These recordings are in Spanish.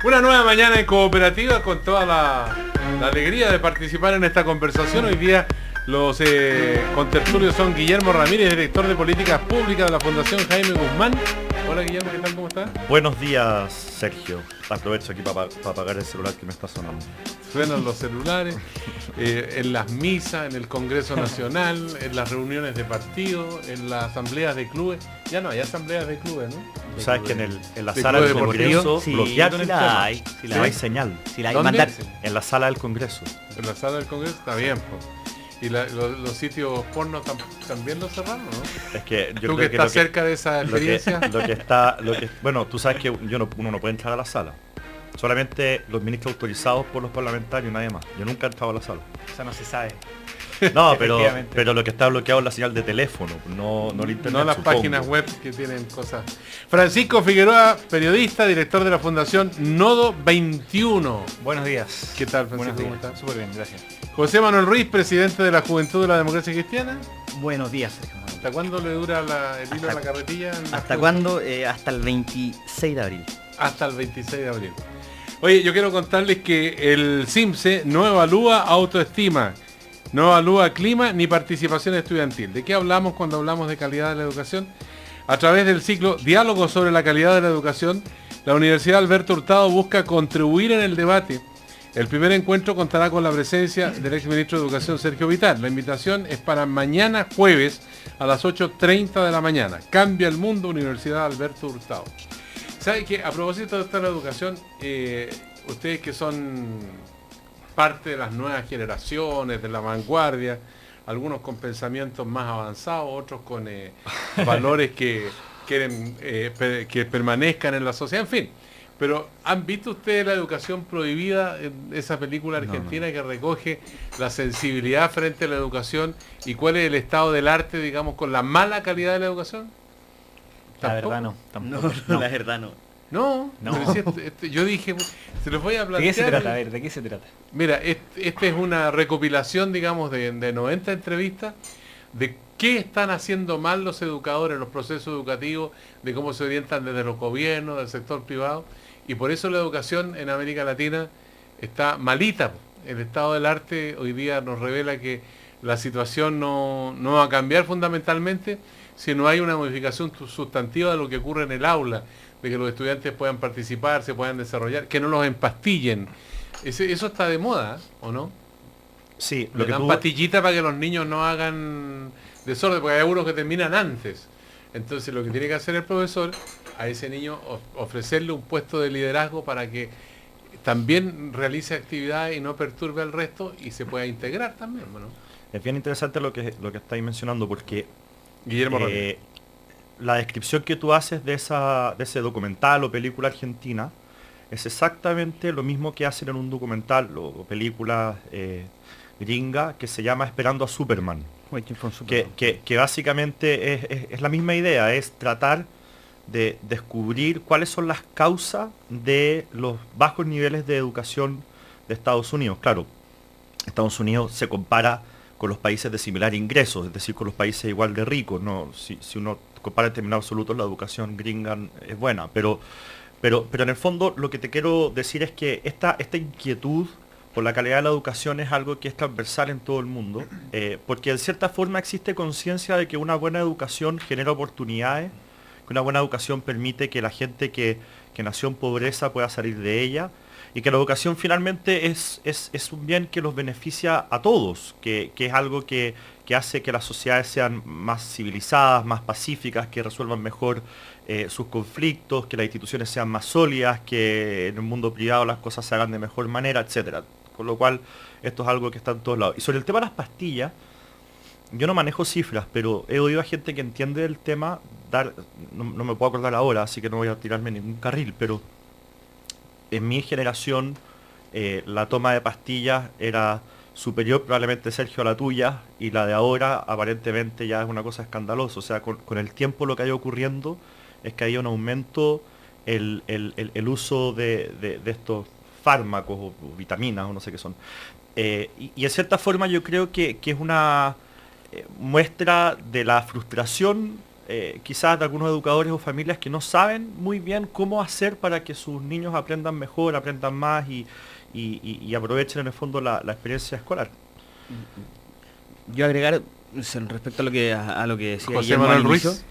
Una nueva mañana en Cooperativa con toda la alegría de participar en esta conversación. Hoy día los contertulios son Guillermo Ramírez, director de Políticas Públicas de la Fundación Jaime Guzmán. Hola Guillermo, ¿qué tal? ¿Cómo estás? Buenos días, Sergio. Aprovecho aquí para apagar el celular que me está sonando. Suenan los celulares, en las misas, en el Congreso Nacional, en las reuniones de partido, en las asambleas de clubes. Ya no hay asambleas de clubes, ¿no? Sabes que en la de sala del club Congreso sí, bloquearon sí el la tema. hay, sí la No hay. hay señal. Si la hay, ¿Dónde? mandar. En la sala del Congreso. En la sala del Congreso está bien, pues. Y los sitios porno también los cerraron, ¿no? Es que yo Tú creo que estás que cerca de esa experiencia. bueno, tú sabes que uno no puede entrar a la sala. Solamente los ministros autorizados por los parlamentarios, nadie más. Yo nunca he entrado a la sala. Eso no se sabe. No, Efectivamente. pero lo que está bloqueado es la señal de teléfono, no el internet. No las supongo. páginas web que tienen cosas. Francisco Figueroa, periodista, director de la Fundación Nodo 21. Buenos días. ¿Qué tal, Francisco? Buenos días. ¿Cómo estás? Súper bien, gracias. José Manuel Ruiz, presidente de la Juventud de la Democracia Cristiana. Buenos días, Sergio. ¿Hasta cuándo le dura el hilo a la carretilla? ¿Hasta cuándo? Hasta el 26 de abril. Hasta el 26 de abril. Oye, yo quiero contarles que el CIMSE no evalúa autoestima, no evalúa clima ni participación estudiantil. ¿De qué hablamos cuando hablamos de calidad de la educación? A través del ciclo Diálogo sobre la calidad de la educación, la Universidad Alberto Hurtado busca contribuir en el debate. El primer encuentro contará con la presencia del exministro de Educación Sergio Vital. La invitación es para mañana jueves a las 8:30 de la mañana. Cambia el mundo, Universidad Alberto Hurtado. ¿Sabe que a propósito de esta la educación, ustedes que son parte de las nuevas generaciones, de la vanguardia, algunos con pensamientos más avanzados, otros con valores que quieren que permanezcan en la sociedad, en fin? Pero ¿han visto ustedes la educación prohibida, en esa película argentina que recoge la sensibilidad frente a la educación y cuál es el estado del arte, digamos, con la mala calidad de la educación? La ¿Tampoco? verdad no. Tampoco. No, la verdad no. No, No. pero si yo dije, se los voy a ¿De plantear. qué se trata? A ver, ¿de qué se trata? Mira, esta es una recopilación, digamos, de 90 entrevistas de qué están haciendo mal los educadores en los procesos educativos, de cómo se orientan desde los gobiernos, del sector privado, y por eso la educación en América Latina está malita. El estado del arte hoy día nos revela que la situación no va a cambiar fundamentalmente si no hay una modificación sustantiva de lo que ocurre en el aula, de que los estudiantes puedan participar, se puedan desarrollar, que no los empastillen. Eso está de moda, ¿o no? Sí, Le dan pastillita para que los niños no hagan desorden, porque hay algunos que terminan antes. Entonces lo que tiene que hacer el profesor, a ese niño ofrecerle un puesto de liderazgo para que también realice actividades y no perturbe al resto y se pueda integrar también, ¿no? Es bien interesante lo que estáis mencionando porque Guillermo Ramírez. la descripción que tú haces de ese documental o película argentina es exactamente lo mismo que hacen en un documental o película gringa que se llama Esperando a Superman. Que básicamente es la misma idea, es tratar de descubrir cuáles son las causas de los bajos niveles de educación de Estados Unidos. Claro, Estados Unidos se compara con los países de similar ingresos, es decir, con los países igual de ricos. ¿No? Si uno compara en términos absolutos, la educación gringa es buena, pero en el fondo lo que te quiero decir es que esta inquietud por la calidad de la educación es algo que es transversal en todo el mundo, porque de cierta forma existe conciencia de que una buena educación genera oportunidades, que una buena educación permite que la gente que nació en pobreza pueda salir de ella, y que la educación finalmente es un bien que los beneficia a todos, que es algo que hace que las sociedades sean más civilizadas, más pacíficas, que resuelvan mejor sus conflictos, que las instituciones sean más sólidas, que en el mundo privado las cosas se hagan de mejor manera, etcétera. Con lo cual, esto es algo que está en todos lados. Y sobre el tema de las pastillas, yo no manejo cifras, pero he oído a gente que entiende el tema, no me puedo acordar ahora, así que no voy a tirarme ningún carril, pero en mi generación la toma de pastillas era superior probablemente, Sergio, a la tuya, y la de ahora aparentemente ya es una cosa escandalosa. O sea, con el tiempo lo que ha ido ocurriendo es que hay un aumento el uso de estos fármacos o vitaminas o no sé qué son. Y en cierta forma yo creo que es una muestra de la frustración quizás de algunos educadores o familias que no saben muy bien cómo hacer para que sus niños aprendan mejor, aprendan más y aprovechen en el fondo la experiencia escolar. Yo agregar respecto a lo que decía José Guillermo Manuel al inicio, Ruiz.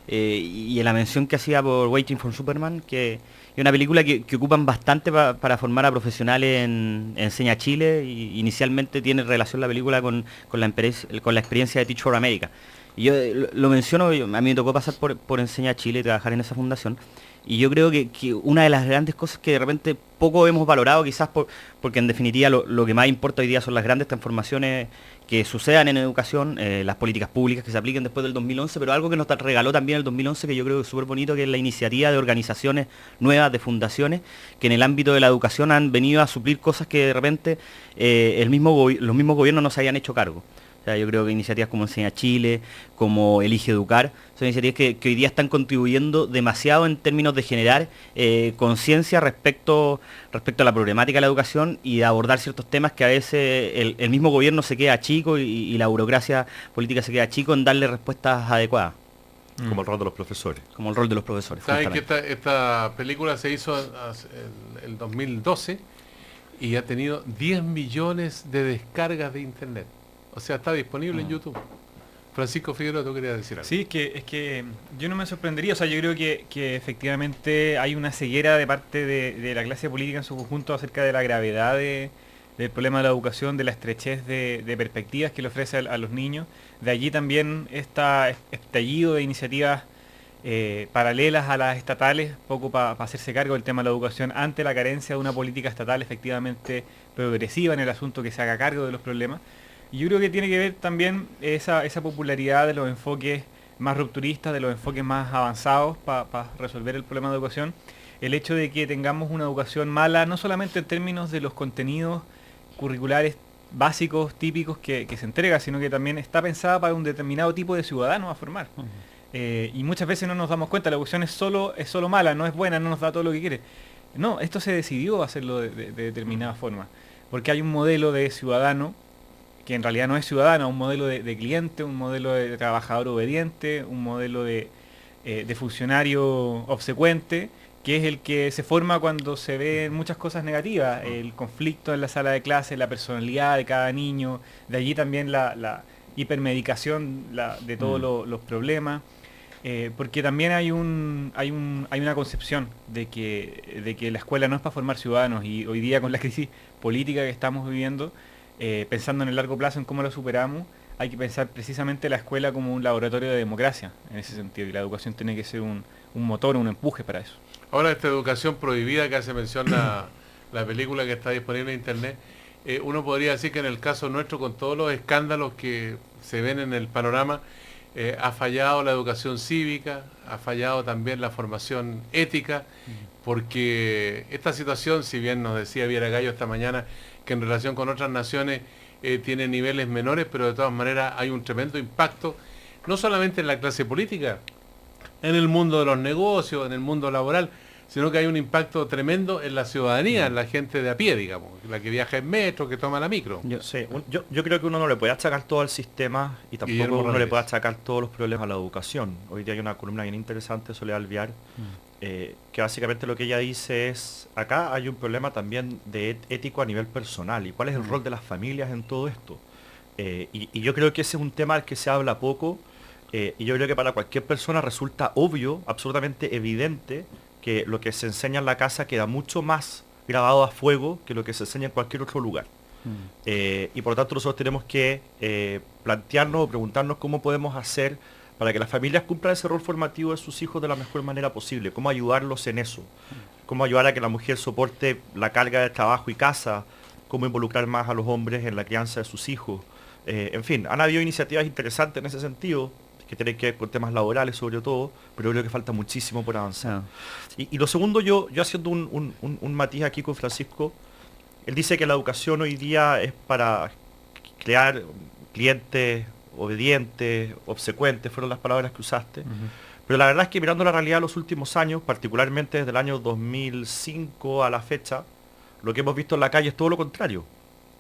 Y en la mención que hacía por Waiting for Superman, que es una película que ocupan bastante para formar a profesionales en Enseña Chile, y inicialmente tiene relación la película con la experiencia de Teach for America. Y yo lo menciono, a mí me tocó pasar por Enseña Chile y trabajar en esa fundación. Y yo creo que una de las grandes cosas que de repente poco hemos valorado, quizás porque en definitiva lo que más importa hoy día son las grandes transformaciones que sucedan en educación, las políticas públicas que se apliquen después del 2011, pero algo que nos regaló también el 2011, que yo creo que es súper bonito, que es la iniciativa de organizaciones nuevas, de fundaciones, que en el ámbito de la educación han venido a suplir cosas que de repente los mismos gobiernos no se habían hecho cargo. O sea, yo creo que iniciativas como Enseña Chile, como Elige Educar, son iniciativas que hoy día están contribuyendo demasiado en términos de generar conciencia respecto a la problemática de la educación y de abordar ciertos temas que a veces el mismo gobierno se queda chico y la burocracia política se queda chico en darle respuestas adecuadas. Como el rol de los profesores. Como el rol de los profesores. Saben que justamente. esta película se hizo el 2012 y ha tenido 10 millones de descargas de internet. O sea, está disponible en YouTube. Francisco Figueroa, tú querías decir algo. Sí, es que yo no me sorprendería, o sea, yo creo que efectivamente hay una ceguera de parte de la clase política en su conjunto acerca de la gravedad del problema de la educación, de la estrechez de perspectivas que le ofrece a los niños. De allí también está estallido de iniciativas paralelas a las estatales, poco para hacerse cargo del tema de la educación ante la carencia de una política estatal efectivamente progresiva en el asunto que se haga cargo de los problemas. Y yo creo que tiene que ver también esa popularidad de los enfoques más rupturistas, de los enfoques más avanzados para resolver el problema de educación. El hecho de que tengamos una educación mala, no solamente en términos de los contenidos curriculares básicos, típicos que se entrega, sino que también está pensada para un determinado tipo de ciudadanos a formar. Y muchas veces no nos damos cuenta, la educación es solo mala, no es buena, no nos da todo lo que quiere. No, esto se decidió hacerlo de determinada forma, porque hay un modelo de ciudadano que en realidad no es ciudadano, un modelo de cliente, un modelo de trabajador obediente, un modelo de funcionario obsecuente, que es el que se forma cuando se ven muchas cosas negativas, el conflicto en la sala de clase, la personalidad de cada niño, de allí también la hipermedicación de todos los problemas, porque también hay una concepción de que la escuela no es para formar ciudadanos, y hoy día con la crisis política que estamos viviendo, pensando en el largo plazo, en cómo lo superamos, hay que pensar precisamente la escuela como un laboratorio de democracia, en ese sentido, y la educación tiene que ser un motor, un empuje para eso. Ahora, esta educación prohibida que hace mención la película que está disponible en internet, uno podría decir que en el caso nuestro, con todos los escándalos que se ven en el panorama, ha fallado la educación cívica, ha fallado también la formación ética, porque esta situación, si bien nos decía Viera Gallo esta mañana, que en relación con otras naciones tiene niveles menores, pero de todas maneras hay un tremendo impacto, no solamente en la clase política, en el mundo de los negocios, en el mundo laboral, sino que hay un impacto tremendo en la ciudadanía, en la gente de a pie, digamos, la que viaja en metro, que toma la micro. Yo creo que uno no le puede achacar todo al sistema y tampoco uno le puede achacar todos los problemas a la educación. Hoy día hay una columna bien interesante, Soledad Alvear, que básicamente lo que ella dice es, acá hay un problema también de ético a nivel personal, y cuál es el rol de las familias en todo esto. Y yo creo que ese es un tema al que se habla poco, y yo creo que para cualquier persona resulta obvio, absolutamente evidente, que lo que se enseña en la casa queda mucho más grabado a fuego que lo que se enseña en cualquier otro lugar. Y por lo tanto nosotros tenemos que plantearnos o preguntarnos cómo podemos hacer para que las familias cumplan ese rol formativo de sus hijos de la mejor manera posible, cómo ayudarlos en eso, cómo ayudar a que la mujer soporte la carga de trabajo y casa, cómo involucrar más a los hombres en la crianza de sus hijos. En fin, han habido iniciativas interesantes en ese sentido, que tienen que ver con temas laborales sobre todo, pero creo que falta muchísimo por avanzar. Y lo segundo, yo haciendo un matiz aquí con Francisco, él dice que la educación hoy día es para crear clientes obedientes, obsecuentes, fueron las palabras que usaste. Pero la verdad es que mirando la realidad de los últimos años, particularmente desde el año 2005 a la fecha, lo que hemos visto en la calle es todo lo contrario.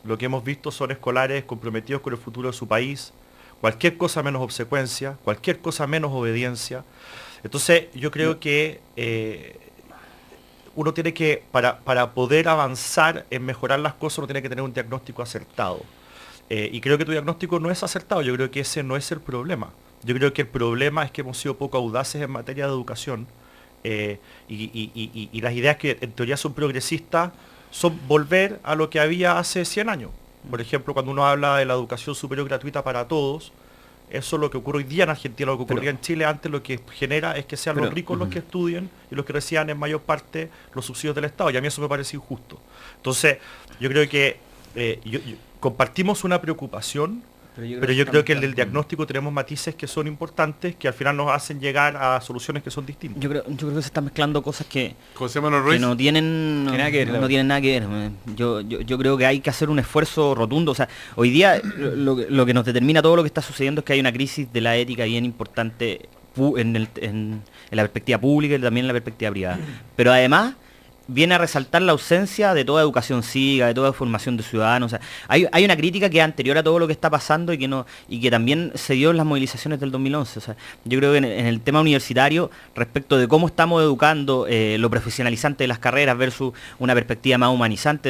Lo que hemos visto son escolares comprometidos con el futuro de su país, cualquier cosa menos obsecuencia, cualquier cosa menos obediencia. Entonces yo creo que uno tiene que, para poder avanzar en mejorar las cosas, uno tiene que tener un diagnóstico acertado. Y creo que tu diagnóstico no es acertado, yo creo que ese no es el problema. Yo creo que el problema es que hemos sido poco audaces en materia de educación y las ideas que en teoría son progresistas son volver a lo que había hace 100 años. Por ejemplo, cuando uno habla de la educación superior gratuita para todos, eso es lo que ocurre hoy día en Argentina, lo que ocurría en Chile antes, lo que genera es que sean los ricos los que estudien y los que reciban en mayor parte los subsidios del Estado, y a mí eso me parece injusto. Entonces, yo creo que compartimos una preocupación, pero yo creo que en el diagnóstico tenemos matices que son importantes, que al final nos hacen llegar a soluciones que son distintas. Yo creo que se están mezclando cosas que no tienen nada que ver. No tienen nada que ver. Yo creo que hay que hacer un esfuerzo rotundo. O sea, hoy día lo que nos determina todo lo que está sucediendo es que hay una crisis de la ética bien importante en la perspectiva pública y también en la perspectiva privada. Pero además viene a resaltar la ausencia de toda educación cívica, de toda formación de ciudadanos. O sea, hay una crítica que es anterior a todo lo que está pasando y que también se dio en las movilizaciones del 2011. O sea, yo creo que en el tema universitario, respecto de cómo estamos educando, lo profesionalizante de las carreras versus una perspectiva más humanizante,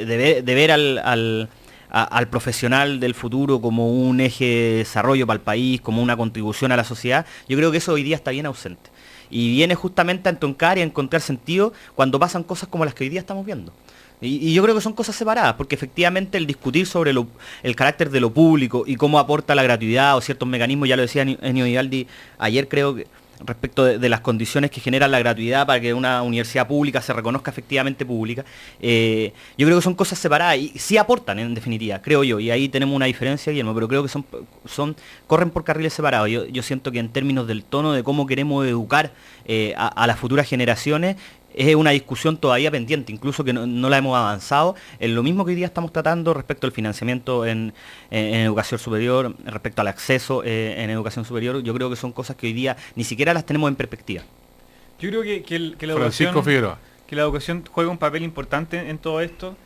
de ver al profesional del futuro como un eje de desarrollo para el país, como una contribución a la sociedad, yo creo que eso hoy día está bien ausente. Y viene justamente a entroncar y a encontrar sentido cuando pasan cosas como las que hoy día estamos viendo. Y yo creo que son cosas separadas, porque efectivamente el discutir sobre el carácter de lo público y cómo aporta la gratuidad o ciertos mecanismos, ya lo decía Ennio Vivaldi ayer, creo que respecto de las condiciones que generan la gratuidad para que una universidad pública se reconozca efectivamente pública, yo creo que son cosas separadas y sí aportan en definitiva, creo yo, y ahí tenemos una diferencia, Guillermo, pero creo que corren por carriles separados. Yo siento que en términos del tono de cómo queremos educar a las futuras generaciones, es una discusión todavía pendiente, incluso que no la hemos avanzado, en lo mismo que hoy día estamos tratando respecto al financiamiento en educación superior, respecto al acceso en educación superior. Yo creo que son cosas que hoy día ni siquiera las tenemos en perspectiva. Yo creo que la Francisco Figueroa. Que la educación juega un papel importante en todo esto.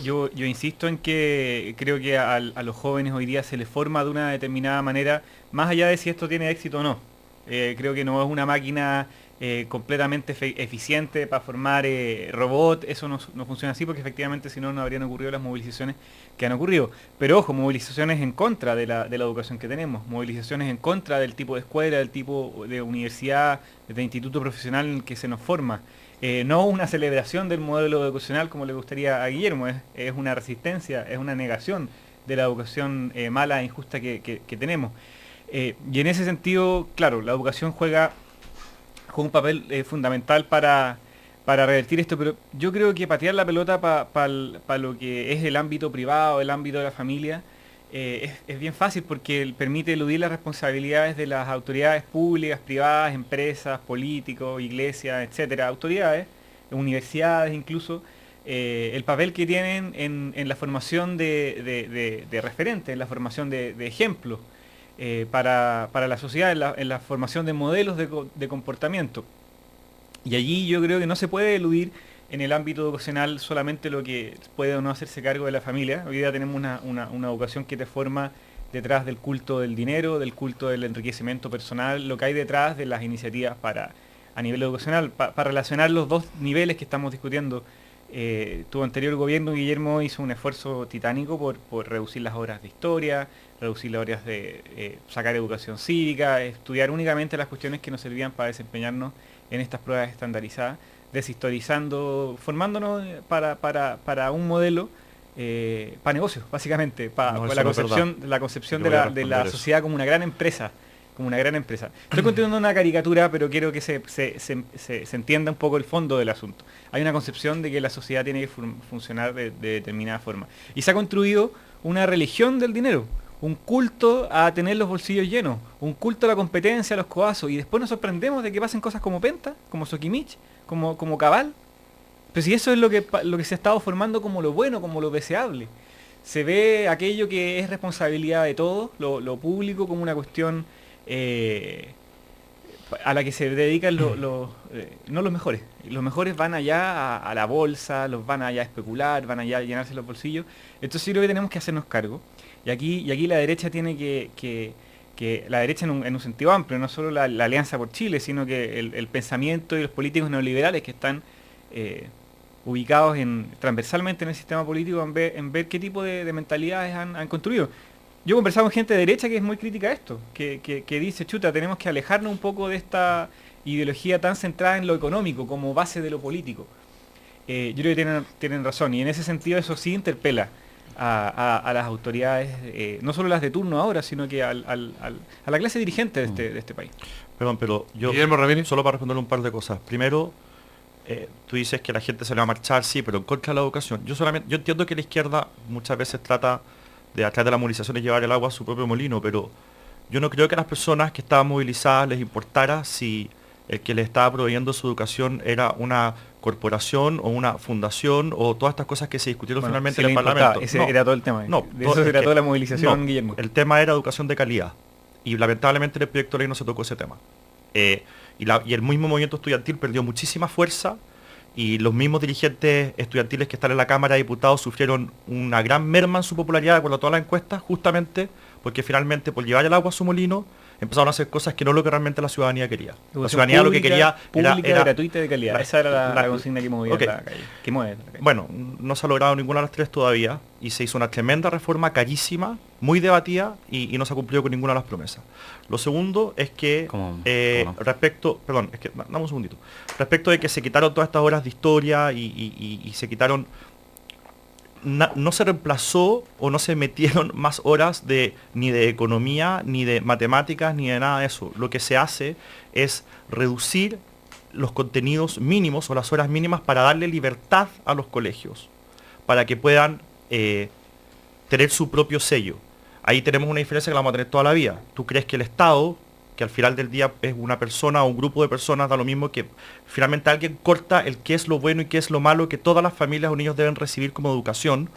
Yo insisto en que creo que a los jóvenes hoy día se les forma de una determinada manera, más allá de si esto tiene éxito o no. Creo que no es una máquina completamente eficiente para formar robots. Eso no funciona así, porque efectivamente si no habrían ocurrido las movilizaciones que han ocurrido. Pero ojo, movilizaciones en contra de la educación que tenemos, movilizaciones en contra del tipo de escuela, del tipo de universidad, de instituto profesional en el que se nos forma. No una celebración del modelo educacional como le gustaría a Guillermo, es una resistencia, es una negación de la educación mala e injusta que tenemos. Y en ese sentido, claro, la educación juega un papel fundamental para revertir esto, pero yo creo que patear la pelota para lo que es el ámbito privado, el ámbito de la familia, es bien fácil, porque permite eludir las responsabilidades de las autoridades públicas, privadas, empresas, políticos, iglesias, etcétera, autoridades, universidades incluso, el papel que tienen en la formación de referentes, en la formación de ejemplos. Para la sociedad, en la formación de modelos de comportamiento. Y allí yo creo que no se puede eludir en el ámbito educacional solamente lo que puede o no hacerse cargo de la familia. Hoy día tenemos una educación que te forma detrás del culto del dinero, del culto del enriquecimiento personal, lo que hay detrás de las iniciativas a nivel educacional, para relacionar los dos niveles que estamos discutiendo. Tu anterior gobierno, Guillermo, hizo un esfuerzo titánico por reducir las horas de historia, reducir las horas de sacar educación cívica, estudiar únicamente las cuestiones que nos servían para desempeñarnos en estas pruebas estandarizadas, deshistorizando, formándonos para un modelo para negocios, básicamente, para la concepción de la sociedad como una gran empresa. Estoy contando una caricatura, pero quiero que se entienda un poco el fondo del asunto. Hay una concepción de que la sociedad tiene que funcionar de determinada forma. Y se ha construido una religión del dinero, un culto a tener los bolsillos llenos, un culto a la competencia, a los coazos, y después nos sorprendemos de que pasen cosas como Penta, como Soquimich, como Cabal. Pero si eso es lo que se ha estado formando como lo bueno, como lo deseable. Se ve aquello que es responsabilidad de todos, lo público, como una cuestión a la que se dedican no los mejores. Los mejores van allá a la bolsa, los van allá a especular, van allá a llenarse los bolsillos. Entonces yo creo que tenemos que hacernos cargo. Y aquí la derecha tiene que la derecha en un sentido amplio, no solo la Alianza por Chile, sino que el pensamiento y los políticos neoliberales que están ubicados transversalmente en el sistema político en ver qué tipo de mentalidades han construido. Yo he conversado con gente de derecha que es muy crítica a esto, que dice, chuta, tenemos que alejarnos un poco de esta ideología tan centrada en lo económico como base de lo político. Yo creo que tienen razón, y en ese sentido eso sí interpela a las autoridades, no solo las de turno ahora, sino que a la clase dirigente de este país. Perdón, pero yo, Guillermo Ramírez, solo para responderle un par de cosas. Primero, tú dices que la gente se le va a marchar, sí, pero en contra de la educación. Yo entiendo que la izquierda muchas veces trata de, a través de la movilización, es llevar el agua a su propio molino, pero yo no creo que a las personas que estaban movilizadas les importara si el que les estaba proveyendo su educación era una corporación o una fundación o todas estas cosas que se discutieron finalmente en el Parlamento. Ese era todo el tema. No, de eso era toda la movilización, no, Guillermo. el tema era educación de calidad. Y lamentablemente en el proyecto de ley no se tocó ese tema. Y el mismo movimiento estudiantil perdió muchísima fuerza y los mismos dirigentes estudiantiles que están en la Cámara de Diputados sufrieron una gran merma en su popularidad de acuerdo a todas las encuestas, justamente porque finalmente por llevar el agua a su molino empezaron a hacer cosas que no es lo que realmente la ciudadanía quería. La ciudadanía lo que quería era gratuita y de calidad. Esa era la consigna que movía okay. la calle. Que mueve la calle. Bueno, no se ha logrado ninguna de las tres todavía y se hizo una tremenda reforma carísima, muy debatida y no se ha cumplido con ninguna de las promesas. Lo segundo es que ¿Cómo? respecto, perdón, es que dame un segundito. Respecto de que se quitaron todas estas horas de historia y se quitaron, no se reemplazó o no se metieron más horas ni de economía, ni de matemáticas, ni de nada de eso. Lo que se hace es reducir los contenidos mínimos o las horas mínimas para darle libertad a los colegios, para que puedan tener su propio sello. Ahí tenemos una diferencia que la vamos a tener toda la vida. ¿Tú crees que el Estado, que al final del día es una persona o un grupo de personas, da lo mismo, que finalmente alguien corta el qué es lo bueno y qué es lo malo que todas las familias o niños deben recibir como educación,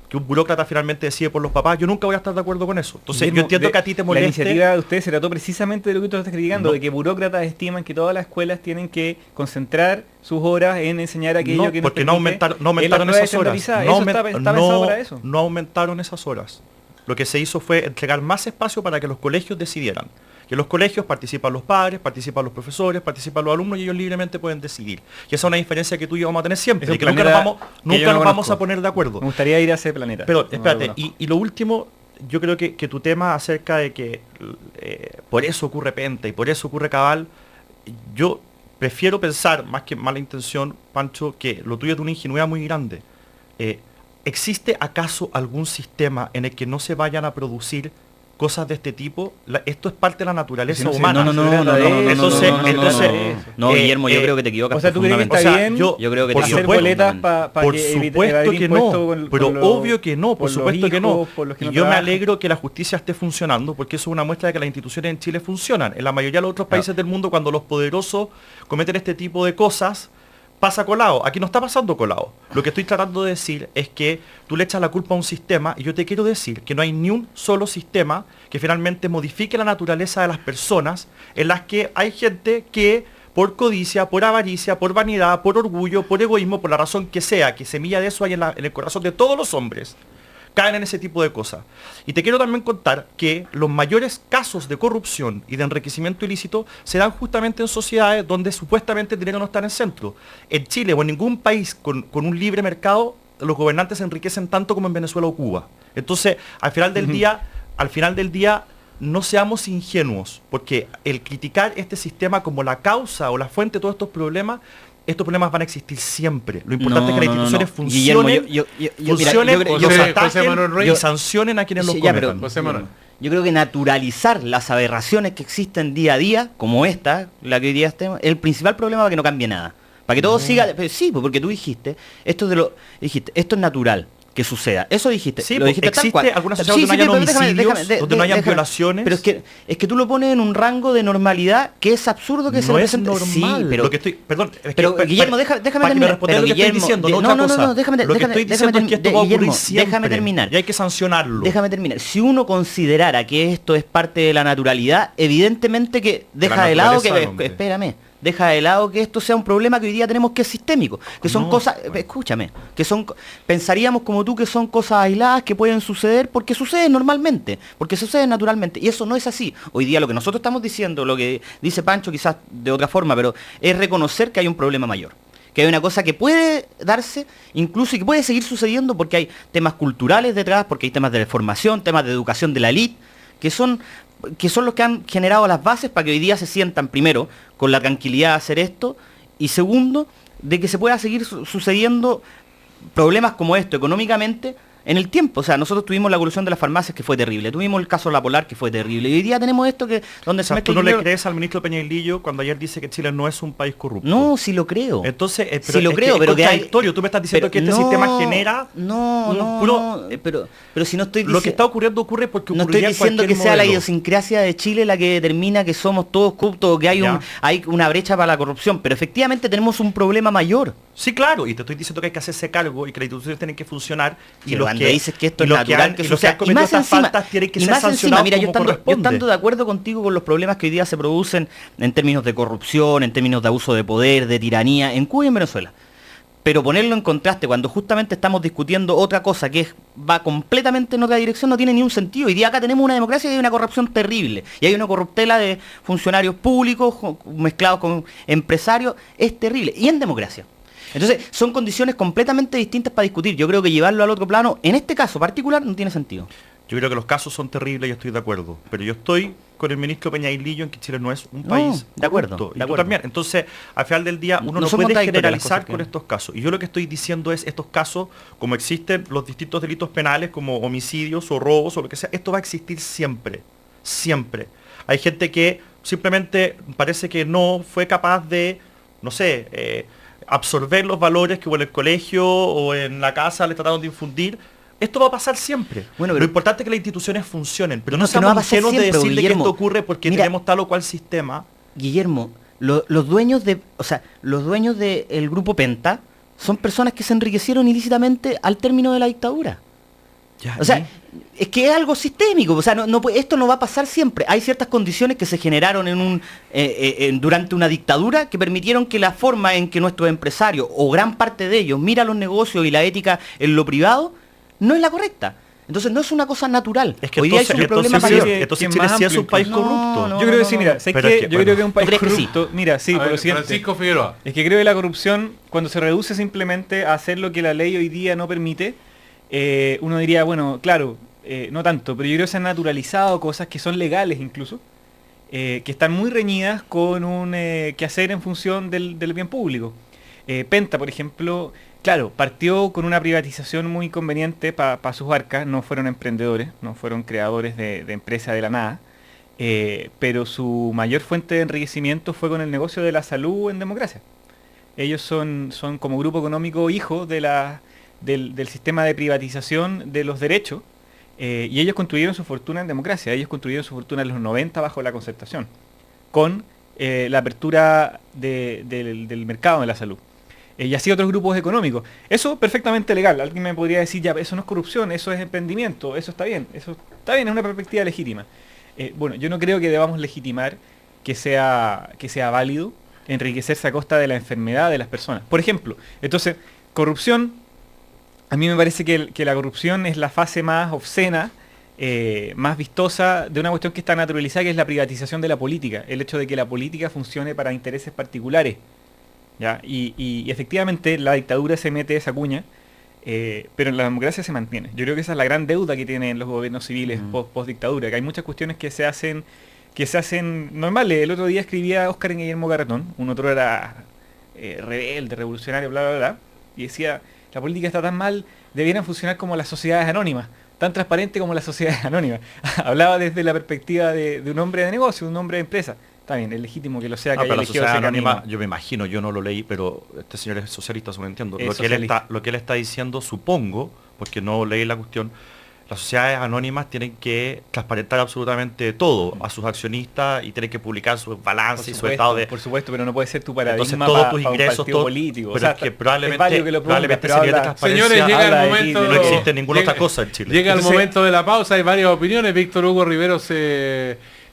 que un burócrata finalmente decide por los papás? Yo nunca voy a estar de acuerdo con eso. Entonces, Guillermo, yo entiendo que a ti te moleste. La iniciativa de ustedes se trató precisamente de lo que tú estás criticando, No. de que burócratas estiman que todas las escuelas tienen que concentrar sus horas en enseñar aquello No, que porque nos no permite aumentaron en la esas horas. estandarizada. No, Eso está pensado para eso. no aumentaron esas horas. Lo que se hizo fue entregar más espacio para que los colegios decidieran. Que en los colegios participan los padres, participan los profesores, participan los alumnos y ellos libremente pueden decidir. Y esa es una diferencia que tú y yo vamos a tener siempre. Es un Y que nunca planeta nos vamos a poner de acuerdo. Me gustaría ir a ese planeta. Pero No lo espérate, conozco. y lo último, yo creo que tu tema acerca de que por eso ocurre Penta y por eso ocurre Cabal, yo prefiero pensar, más que mala intención, Pancho, que lo tuyo es de una ingenuidad muy grande. ¿Existe acaso algún sistema en el que no se vayan a producir cosas de este tipo? Esto es parte de la naturaleza No, humana. No, Guillermo, yo creo que te equivocas. O sea, ¿tú crees que está profundamente. bien Yo creo que por te hacer equivocas boletas profundamente. para Por supuesto que no, pero obvio que no, por supuesto que no. Y yo me alegro que la justicia esté funcionando, porque eso es una muestra de que las instituciones en Chile funcionan. En la mayoría de los otros países del mundo, cuando los poderosos cometen este tipo de cosas, pasa colado. Aquí no está pasando colado. Lo que estoy tratando de decir es que tú le echas la culpa a un sistema, y yo te quiero decir que no hay ni un solo sistema que finalmente modifique la naturaleza de las personas, en las que hay gente que por codicia, por avaricia, por vanidad, por orgullo, por egoísmo, por la razón que sea, que semilla de eso hay en el corazón de todos los hombres, caen en ese tipo de cosas. Y te quiero también contar que los mayores casos de corrupción y de enriquecimiento ilícito se dan justamente en sociedades donde supuestamente el dinero no está en el centro. En Chile o en ningún país con un libre mercado, los gobernantes se enriquecen tanto como en Venezuela o Cuba. Entonces, al final del día, no seamos ingenuos, porque el criticar este sistema como la causa o la fuente de todos estos problemas van a existir siempre. Lo importante es que las instituciones funcionen, los ataquen y sancionen a quienes los cometan. José Manuel. Yo creo que naturalizar las aberraciones que existen día a día, como esta, la que hoy día estemos, es el principal problema para que no cambie nada. Para que todo siga... Pero sí, porque tú dijiste, esto es natural que suceda. Eso dijiste. Sí, lo dijiste tal cual. ¿existe alguna sociedad donde no hayan homicidios, donde no hayan violaciones? Pero es que tú lo pones en un rango de normalidad que es absurdo que se no le es presente. normal. Sí, pero Lo que estoy, perdón, es pero que, Guillermo, déjame para que me terminar. respondas Pero lo que Guillermo, estoy diciendo, no otra cosa. déjame lo que estoy diciendo es que esto va a ocurrir Guillermo, siempre. déjame terminar. Y hay que sancionarlo. Déjame terminar. Si uno considerara que esto es parte de la naturalidad, evidentemente que deja de lado que... naturaleza del hombre. Espérame. deja de lado que esto sea un problema que hoy día tenemos que es sistémico, que son No, cosas, bueno. escúchame, pensaríamos como tú que son cosas aisladas que pueden suceder porque suceden normalmente, porque suceden naturalmente, y eso no es así. Hoy día lo que nosotros estamos diciendo, lo que dice Pancho quizás de otra forma, pero es reconocer que hay un problema mayor. Que hay una cosa que puede darse, incluso y que puede seguir sucediendo porque hay temas culturales detrás, porque hay temas de formación, temas de educación de la élite, que son los que han generado las bases para que hoy día se sientan, primero, con la tranquilidad de hacer esto, y segundo, de que se pueda seguir sucediendo problemas como esto económicamente en el tiempo. O sea, nosotros tuvimos la evolución de las farmacias que fue terrible, tuvimos el caso de la Polar que fue terrible, y hoy día tenemos esto que donde O sea, se tú mezcla no el le dinero. crees al ministro Peñailillo cuando ayer dice que Chile no es un país corrupto. No, sí lo creo. Entonces, Sí lo es creo, que pero es que hay- contradictorio. Tú me estás diciendo que este sistema genera pero si no estoy lo que está ocurriendo ocurre porque no estoy ocurriría en diciendo que cualquier sea la modelo. idiosincrasia de Chile la que determina que somos todos corruptos o que hay Ya. hay una brecha para la corrupción, pero efectivamente tenemos un problema mayor. Sí, claro, y te estoy diciendo que hay que hacerse cargo y que las instituciones tienen que funcionar. Y Pero los cuando que dices que esto y es los natural han- que y los que suceda, han cometido estas faltas tienen que y ser más encima, sancionados mira, como yo corresponde. estando de acuerdo contigo con los problemas que hoy día se producen en términos de corrupción, en términos de abuso de poder, de tiranía, en Cuba y en Venezuela. Pero ponerlo en contraste cuando justamente estamos discutiendo otra cosa que va completamente en otra dirección no tiene ni un sentido. Hoy día acá tenemos una democracia y hay una corrupción terrible. Y hay una corruptela de funcionarios públicos mezclados con empresarios. Es terrible. Y en democracia. Entonces, son condiciones completamente distintas para discutir. Yo creo que llevarlo al otro plano, en este caso particular, no tiene sentido. Yo creo que los casos son terribles y estoy de acuerdo. Pero yo estoy con el ministro Peñailillo en que Chile no es un No, país de acuerdo, corrupto. Y de tú acuerdo. también. Entonces, al final del día, uno No no son puede contradictorias las generalizar cosas que- con estos casos. Y yo lo que estoy diciendo es, estos casos, como existen los distintos delitos penales, como homicidios o robos o lo que sea, esto va a existir siempre. Siempre. Hay gente que simplemente parece que no fue capaz de, no sé, absorber los valores que o en el colegio o en la casa le trataron de infundir. Esto va a pasar siempre. Bueno, pero- lo importante es que las instituciones funcionen, pero no No, que no va seamos a pasar ingenuos de siempre, decirle Guillermo. que esto ocurre porque Mira, tenemos tal o cual sistema. Guillermo, los dueños del grupo Penta son personas que se enriquecieron ilícitamente al término de la dictadura. O sea, es que es algo sistémico, o sea, esto no va a pasar siempre. Hay ciertas condiciones que se generaron durante una dictadura que permitieron que la forma en que nuestros empresarios, o gran parte de ellos, mira los negocios y la ética en lo privado, no es la correcta. Entonces no es una cosa natural. Es que Hoy día entonces, es un problema entonces, mayor. que- entonces que Chile más sí es un amplio país incluso. corrupto. No, Yo creo que sí, no, mira, no. ¿sabes Pero qué? es que, Yo bueno. creo que es un país ¿Tú crees que sí? corrupto. Mira, sí, A por ver, lo siguiente. Francisco Figueroa. Es que creo que la corrupción, cuando se reduce simplemente a hacer lo que la ley hoy día no permite, uno diría, bueno, claro, no tanto, pero yo creo que se han naturalizado cosas que son legales incluso, que están muy reñidas con un quehacer en función del bien público. Penta, por ejemplo, claro, partió con una privatización muy conveniente para sus arcas, no fueron emprendedores, no fueron creadores de empresa de la nada, pero su mayor fuente de enriquecimiento fue con el negocio de la salud en democracia. Ellos son como grupo económico hijo del sistema de privatización de los derechos, y ellos construyeron su fortuna en democracia. Ellos construyeron su fortuna en los 90 bajo la Concertación, con la apertura del mercado de la salud. Y así otros grupos económicos. Eso perfectamente legal. Alguien me podría decir, ya, eso no es corrupción, eso es emprendimiento, eso está bien, es una perspectiva legítima. Bueno, yo no creo que debamos legitimar que sea válido enriquecerse a costa de la enfermedad de las personas. Por ejemplo, entonces, corrupción, a mí me parece que la corrupción es la fase más obscena, más vistosa de una cuestión que está naturalizada, que es la privatización de la política. El hecho de que la política funcione para intereses particulares. ¿Ya? Y efectivamente la dictadura se mete esa cuña, pero en la democracia se mantiene. Yo creo que esa es la gran deuda que tienen los gobiernos civiles post dictadura, que hay muchas cuestiones que se hacen normales. El otro día escribía Óscar Guillermo Carretón, un otro era rebelde, revolucionario, bla, bla, bla, y decía, la política está tan mal, debieran funcionar como las sociedades anónimas, tan transparente como las sociedades anónimas. Hablaba desde la perspectiva de un hombre de negocio, un hombre de empresa. Está bien, es legítimo que lo sea, que haya pero la elegido sociedad ese anónima, camino. yo me imagino, yo no lo leí, pero este señor es socialista, según entiendo. Es Lo que él está diciendo, supongo, porque no leí la cuestión, las sociedades anónimas tienen que transparentar absolutamente todo a sus accionistas y tienen que publicar sus balances y su estado de... Por supuesto, pero no puede ser tu paradigma Entonces todos tus para un ingresos, partido todo, político. pero O sea, es que es probablemente, válido que lo preguntes, pero ese nivel de habla- transparencia Señores, llega habla el de ti, momento. no existe ninguna llega- otra cosa en Chile. Llega el Entonces- momento de la pausa, hay varias opiniones. Víctor Hugo Riveros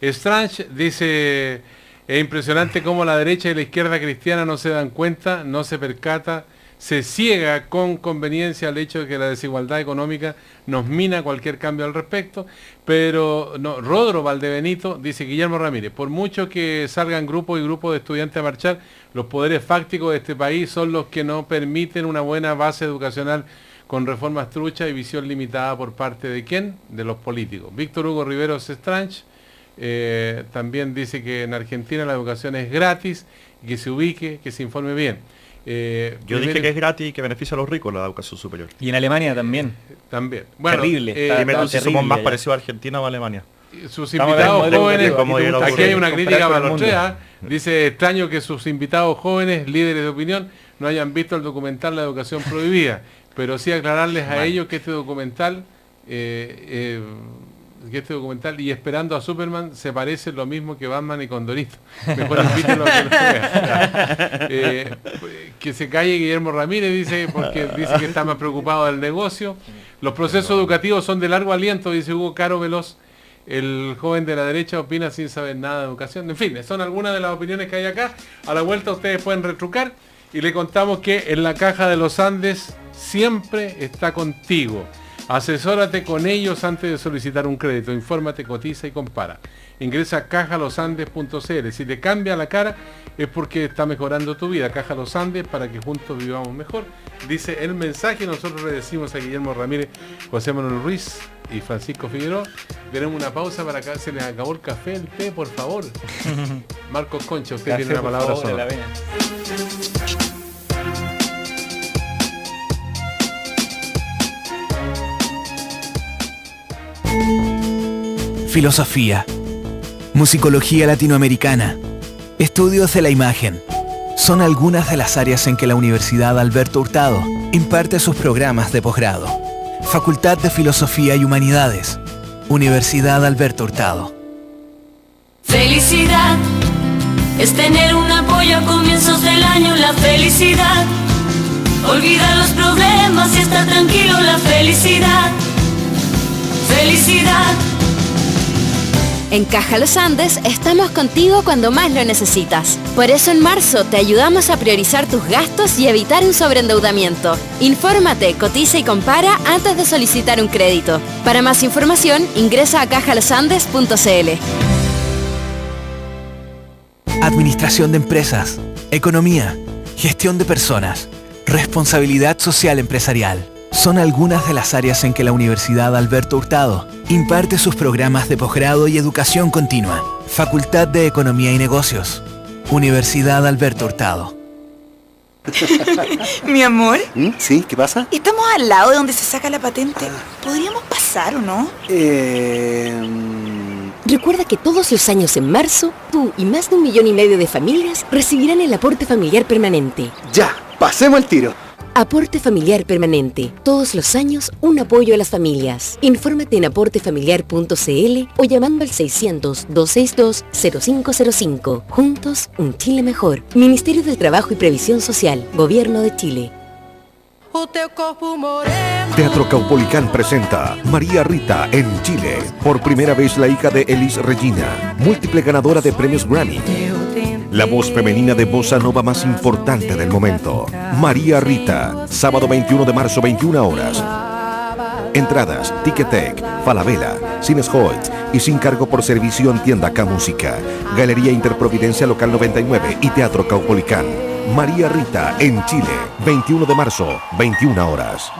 Strange dice, Es impresionante cómo la derecha y la izquierda cristiana no se dan cuenta, no se percata, se ciega con conveniencia al hecho de que la desigualdad económica nos mina cualquier cambio al respecto. Pero no, Rodro Valdebenito dice: Guillermo Ramírez, por mucho que salgan grupos y grupos de estudiantes a marchar, los poderes fácticos de este país son los que no permiten una buena base educacional con reformas truchas y visión limitada por parte de ¿quién? De los políticos. Víctor Hugo Riveros Strange también dice que en Argentina la educación es gratis, y que se ubique, que se informe bien. Yo dije que es gratis y que beneficia a los ricos la educación superior. Y en Alemania también. También. Bueno, terrible. Dime tú si terrible somos más ya. parecidos a Argentina o a Alemania. Sus Estamos invitados hablando de jóvenes, como de aquí hay una comparar crítica con para el los mundo. tres, ¿ah? Dice: extraño que sus invitados jóvenes, líderes de opinión, no hayan visto el documental La Educación Prohibida, pero sí aclararles a ellos que este documental y Esperando a Superman se parece lo mismo que Batman y Condorito. Mejor invítenlo a que lo vean. Que se calle Guillermo Ramírez, dice, porque dice que está más preocupado del negocio. Los procesos educativos son de largo aliento, dice Hugo Caro Veloz. El joven de la derecha opina sin saber nada de educación. En fin, son algunas de las opiniones que hay acá. A la vuelta ustedes pueden retrucar y le contamos que en la Caja de los Andes siempre está contigo. Asesórate con ellos antes de solicitar un crédito. Infórmate, cotiza y compara. Ingresa a cajalosandes.cl. Si te cambia la cara es porque está mejorando tu vida. Caja Los Andes, para que juntos vivamos mejor. Dice el mensaje. Nosotros le decimos a Guillermo Ramírez, José Manuel Ruiz y Francisco Figueroa. Tenemos una pausa para acá. Se les acabó el café, el té, por favor. Marcos Concha, usted tiene una palabra sola. Filosofía, musicología latinoamericana, estudios de la imagen. Son algunas de las áreas en que la Universidad Alberto Hurtado imparte sus programas de posgrado. Facultad de Filosofía y Humanidades, Universidad Alberto Hurtado. Felicidad es tener un apoyo a comienzos del año. La felicidad, olvidar los problemas y estar tranquilo. La felicidad, felicidad. En Caja Los Andes estamos contigo cuando más lo necesitas. Por eso en marzo te ayudamos a priorizar tus gastos y evitar un sobreendeudamiento. Infórmate, cotiza y compara antes de solicitar un crédito. Para más información, ingresa a cajalosandes.cl. Administración de empresas, economía, gestión de personas, responsabilidad social empresarial. Son algunas de las áreas en que la Universidad Alberto Hurtado imparte sus programas de posgrado y educación continua. Facultad de Economía y Negocios, Universidad Alberto Hurtado. Mi amor, ¿Sí? ¿Qué pasa? estamos al lado de donde se saca la patente. ¿Podríamos pasar o no? Recuerda que todos los años en marzo, tú y más de 1,5 millones de familias recibirán el aporte familiar permanente. Ya, pasemos el tiro. Aporte familiar permanente. Todos los años, un apoyo a las familias. Infórmate en aportefamiliar.cl o llamando al 600-262-0505. Juntos, un Chile mejor. Ministerio del Trabajo y Previsión Social. Gobierno de Chile. Teatro Caupolicán presenta María Rita en Chile. Por primera vez la hija de Elis Regina, múltiple ganadora de premios Grammy. La voz femenina de bossa nova más importante del momento. María Rita, sábado 21 de marzo, 21 horas. Entradas, Ticketek, Falabella, Cines Hoyt y sin cargo por servicio en tienda K Música, Galería Interprovidencia Local 99 y Teatro Caupolicán. María Rita en Chile, 21 de marzo, 21 horas.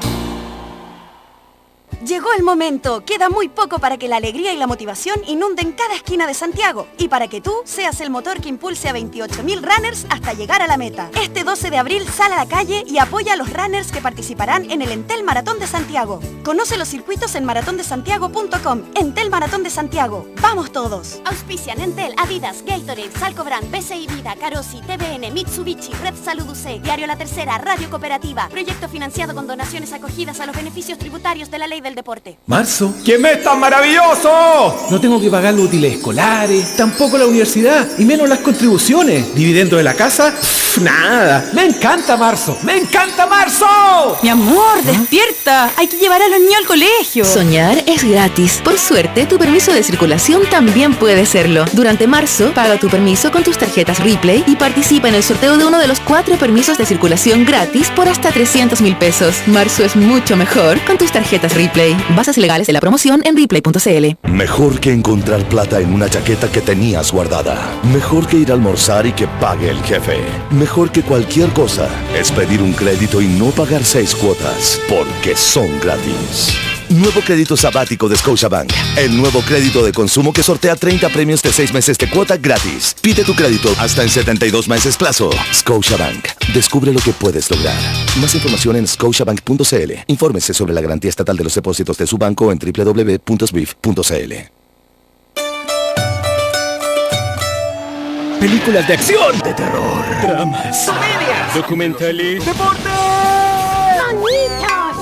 Llegó el momento. Queda muy poco para que la alegría y la motivación inunden cada esquina de Santiago y para que tú seas el motor que impulse a 28.000 runners hasta llegar a la meta. Este 12 de abril sal a la calle y apoya a los runners que participarán en el Entel Maratón de Santiago. Conoce los circuitos en maratondesantiago.com. Entel Maratón de Santiago. ¡Vamos todos! Auspician Entel, Adidas, Gatorade, Salcobran, BCI Vida, Carosi, TVN, Mitsubishi, Red Salud UC, Diario La Tercera, Radio Cooperativa. Proyecto financiado con donaciones acogidas a los beneficios tributarios de la Ley de del deporte. Marzo. ¡Qué mes tan maravilloso! No tengo que pagar los útiles escolares, tampoco la universidad, y menos las contribuciones. ¿Dividendo de la casa? Nada. ¡Me encanta marzo! ¡Me encanta marzo! Mi amor, despierta. Hay que llevar a los niños al colegio. Soñar es gratis. Por suerte, tu permiso de circulación también puede serlo. Durante marzo, paga tu permiso con tus tarjetas Ripley y participa en el sorteo de uno de los 4 permisos de circulación gratis por hasta 300.000 pesos. Marzo es mucho mejor con tus tarjetas Ripley. Bases legales de la promoción en ripley.cl. Mejor que encontrar plata en una chaqueta que tenías guardada. Mejor que ir a almorzar y que pague el jefe. Mejor que cualquier cosa es pedir un crédito y no pagar 6 cuotas, porque son gratis. Nuevo crédito sabático de Scotiabank. El nuevo crédito de consumo que sortea 30 premios de 6 meses de cuota gratis. Pide tu crédito hasta en 72 meses plazo. Scotiabank. Descubre lo que puedes lograr. Más información en scotiabank.cl. Infórmese sobre la garantía estatal de los depósitos de su banco en www.swift.cl. Películas de acción, de terror, dramas, comedias, documentales, deporte,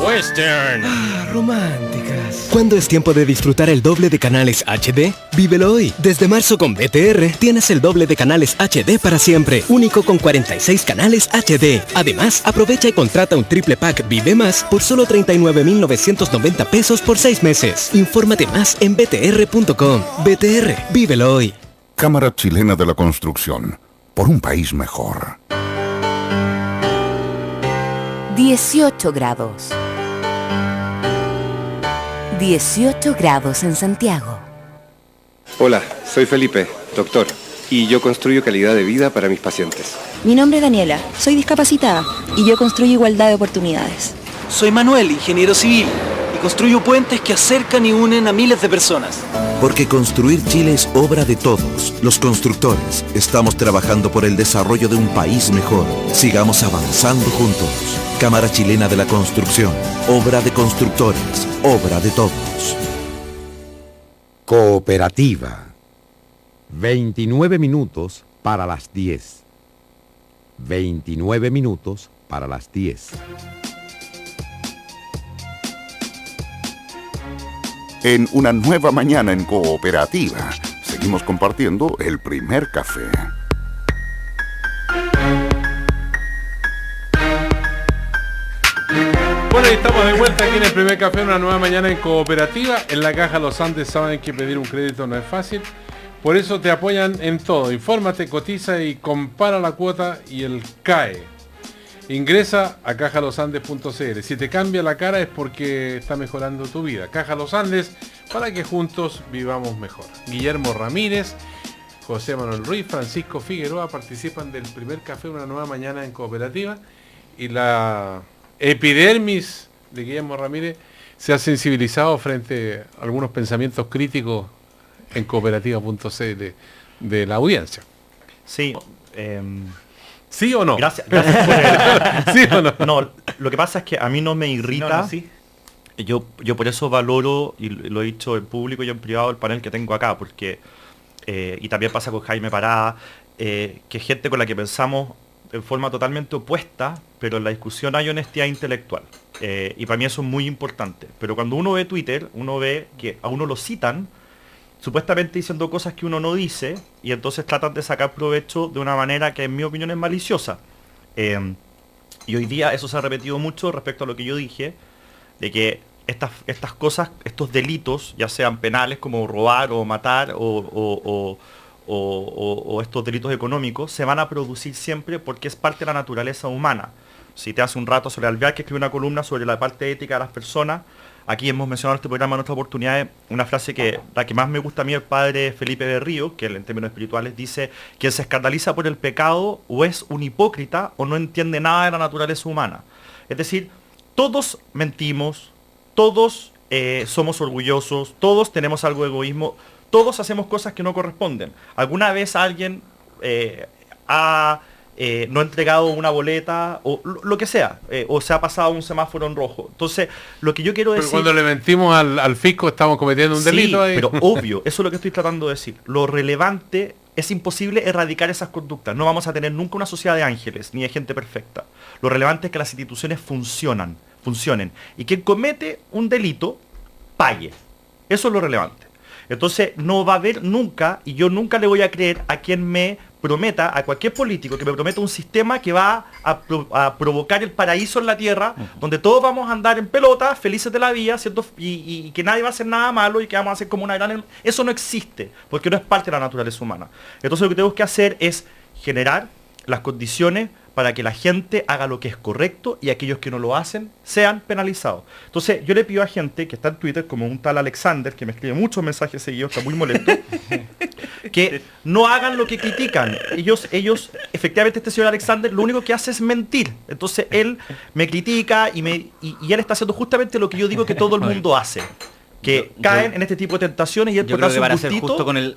western, románticas. ¿Cuándo es tiempo de disfrutar el doble de canales HD? Vívelo hoy. Desde marzo con BTR tienes el doble de canales HD para siempre, único con 46 canales HD. Además, aprovecha y contrata un triple pack Vive Más por solo 39.990 pesos por 6 meses. Infórmate más en btr.com. BTR, vívelo hoy. Cámara Chilena de la Construcción, por un país mejor. 18 grados. 18 grados en Santiago. Hola, soy Felipe, doctor, y yo construyo calidad de vida para mis pacientes. Mi nombre es Daniela, soy discapacitada y yo construyo igualdad de oportunidades. Soy Manuel, ingeniero civil, y construyo puentes que acercan y unen a miles de personas. Porque construir Chile es obra de todos. Los constructores estamos trabajando por el desarrollo de un país mejor. Sigamos avanzando juntos. Cámara Chilena de la Construcción. Obra de constructores. Obra de todos. Cooperativa. 29 minutos para las 10. 29 minutos para las 10. En una nueva mañana en Cooperativa, seguimos compartiendo el primer café. Bueno, y estamos de vuelta aquí en el primer café, una nueva mañana en Cooperativa. En la Caja Los Andes saben que pedir un crédito no es fácil. Por eso te apoyan en todo. Infórmate, cotiza y compara la cuota y el CAE. Ingresa a cajalosandes.cl. Si te cambia la cara es porque está mejorando tu vida. Caja Los Andes, para que juntos vivamos mejor. Guillermo Ramírez, José Manuel Ruiz, Francisco Figueroa participan del primer café, una nueva mañana en Cooperativa. Y la epidermis de Guillermo Ramírez se ha sensibilizado frente a algunos pensamientos críticos en cooperativa.cl de la audiencia. Sí. ¿Sí o no? Gracias por el... ¿Sí o no? No, lo que pasa es que a mí no me irrita. Sí. Yo por eso valoro, y lo he dicho en público y en privado, el panel que tengo acá, porque, y también pasa con Jaime Parada, que gente con la que pensamos en forma totalmente opuesta, pero en la discusión hay honestidad intelectual. Y para mí eso es muy importante. Pero cuando uno ve Twitter, uno ve que a uno lo citan, supuestamente diciendo cosas que uno no dice, y entonces tratan de sacar provecho de una manera que en mi opinión es maliciosa. Y hoy día eso se ha repetido mucho respecto a lo que yo dije, de que estas cosas, estos delitos, ya sean penales como robar o matar o estos delitos económicos, se van a producir siempre porque es parte de la naturaleza humana. Si te hace un rato sobre Alvear, que escribe una columna sobre la parte ética de las personas, aquí hemos mencionado en este programa en otras oportunidades una frase que la que más me gusta a mí, el padre Felipe Berrío, que en términos espirituales dice: quien se escandaliza por el pecado o es un hipócrita o no entiende nada de la naturaleza humana. Es decir, todos mentimos, todos somos orgullosos, todos tenemos algo de egoísmo, todos hacemos cosas que no corresponden. ¿Alguna vez alguien no ha entregado una boleta o lo que sea, o se ha pasado un semáforo en rojo? Entonces, lo que yo quiero decir... Pero cuando le mentimos al fisco estamos cometiendo un delito ahí. Pero obvio, eso es lo que estoy tratando de decir. Lo relevante es imposible erradicar esas conductas. No vamos a tener nunca una sociedad de ángeles, ni de gente perfecta. Lo relevante es que las instituciones funcionen. Y quien comete un delito pague. Eso es lo relevante. Entonces no va a haber nunca, y yo nunca le voy a creer a quien me prometa, a cualquier político que me prometa un sistema que va a provocar el paraíso en la tierra, donde todos vamos a andar en pelota, felices de la vida, ¿cierto? Y que nadie va a hacer nada malo y que vamos a hacer como una gran... Eso no existe, porque no es parte de la naturaleza humana. Entonces lo que tenemos que hacer es generar las condiciones para que la gente haga lo que es correcto y aquellos que no lo hacen sean penalizados. Entonces yo le pido a gente que está en Twitter, como un tal Alexander, que me escribe muchos mensajes seguidos, está muy molesto, que no hagan lo que critican. Ellos, efectivamente este señor Alexander lo único que hace es mentir. Entonces él me critica y él está haciendo justamente lo que yo digo que todo el mundo hace. Que caen en este tipo de tentaciones y él yo creo que para ser justo con el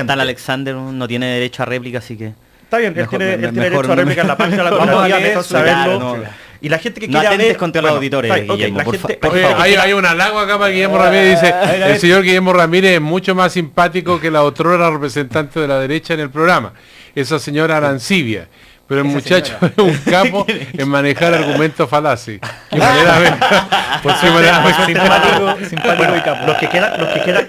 tal Alexander no tiene derecho a réplica, así que... Está bien, él tiene derecho a réplica en la página de la comunidad, mejor saberlo. Y la gente que quiera ver... contra los auditores, Guillermo, por favor. Hay un halago acá para Guillermo Ramírez, dice, el señor Guillermo Ramírez es mucho más simpático que la otrora representante de la derecha en el programa, esa señora Arancibia. Pero el muchacho es un capo en manejar argumentos falaces. Qué manera de ver. Pues qué manera simpático y capo.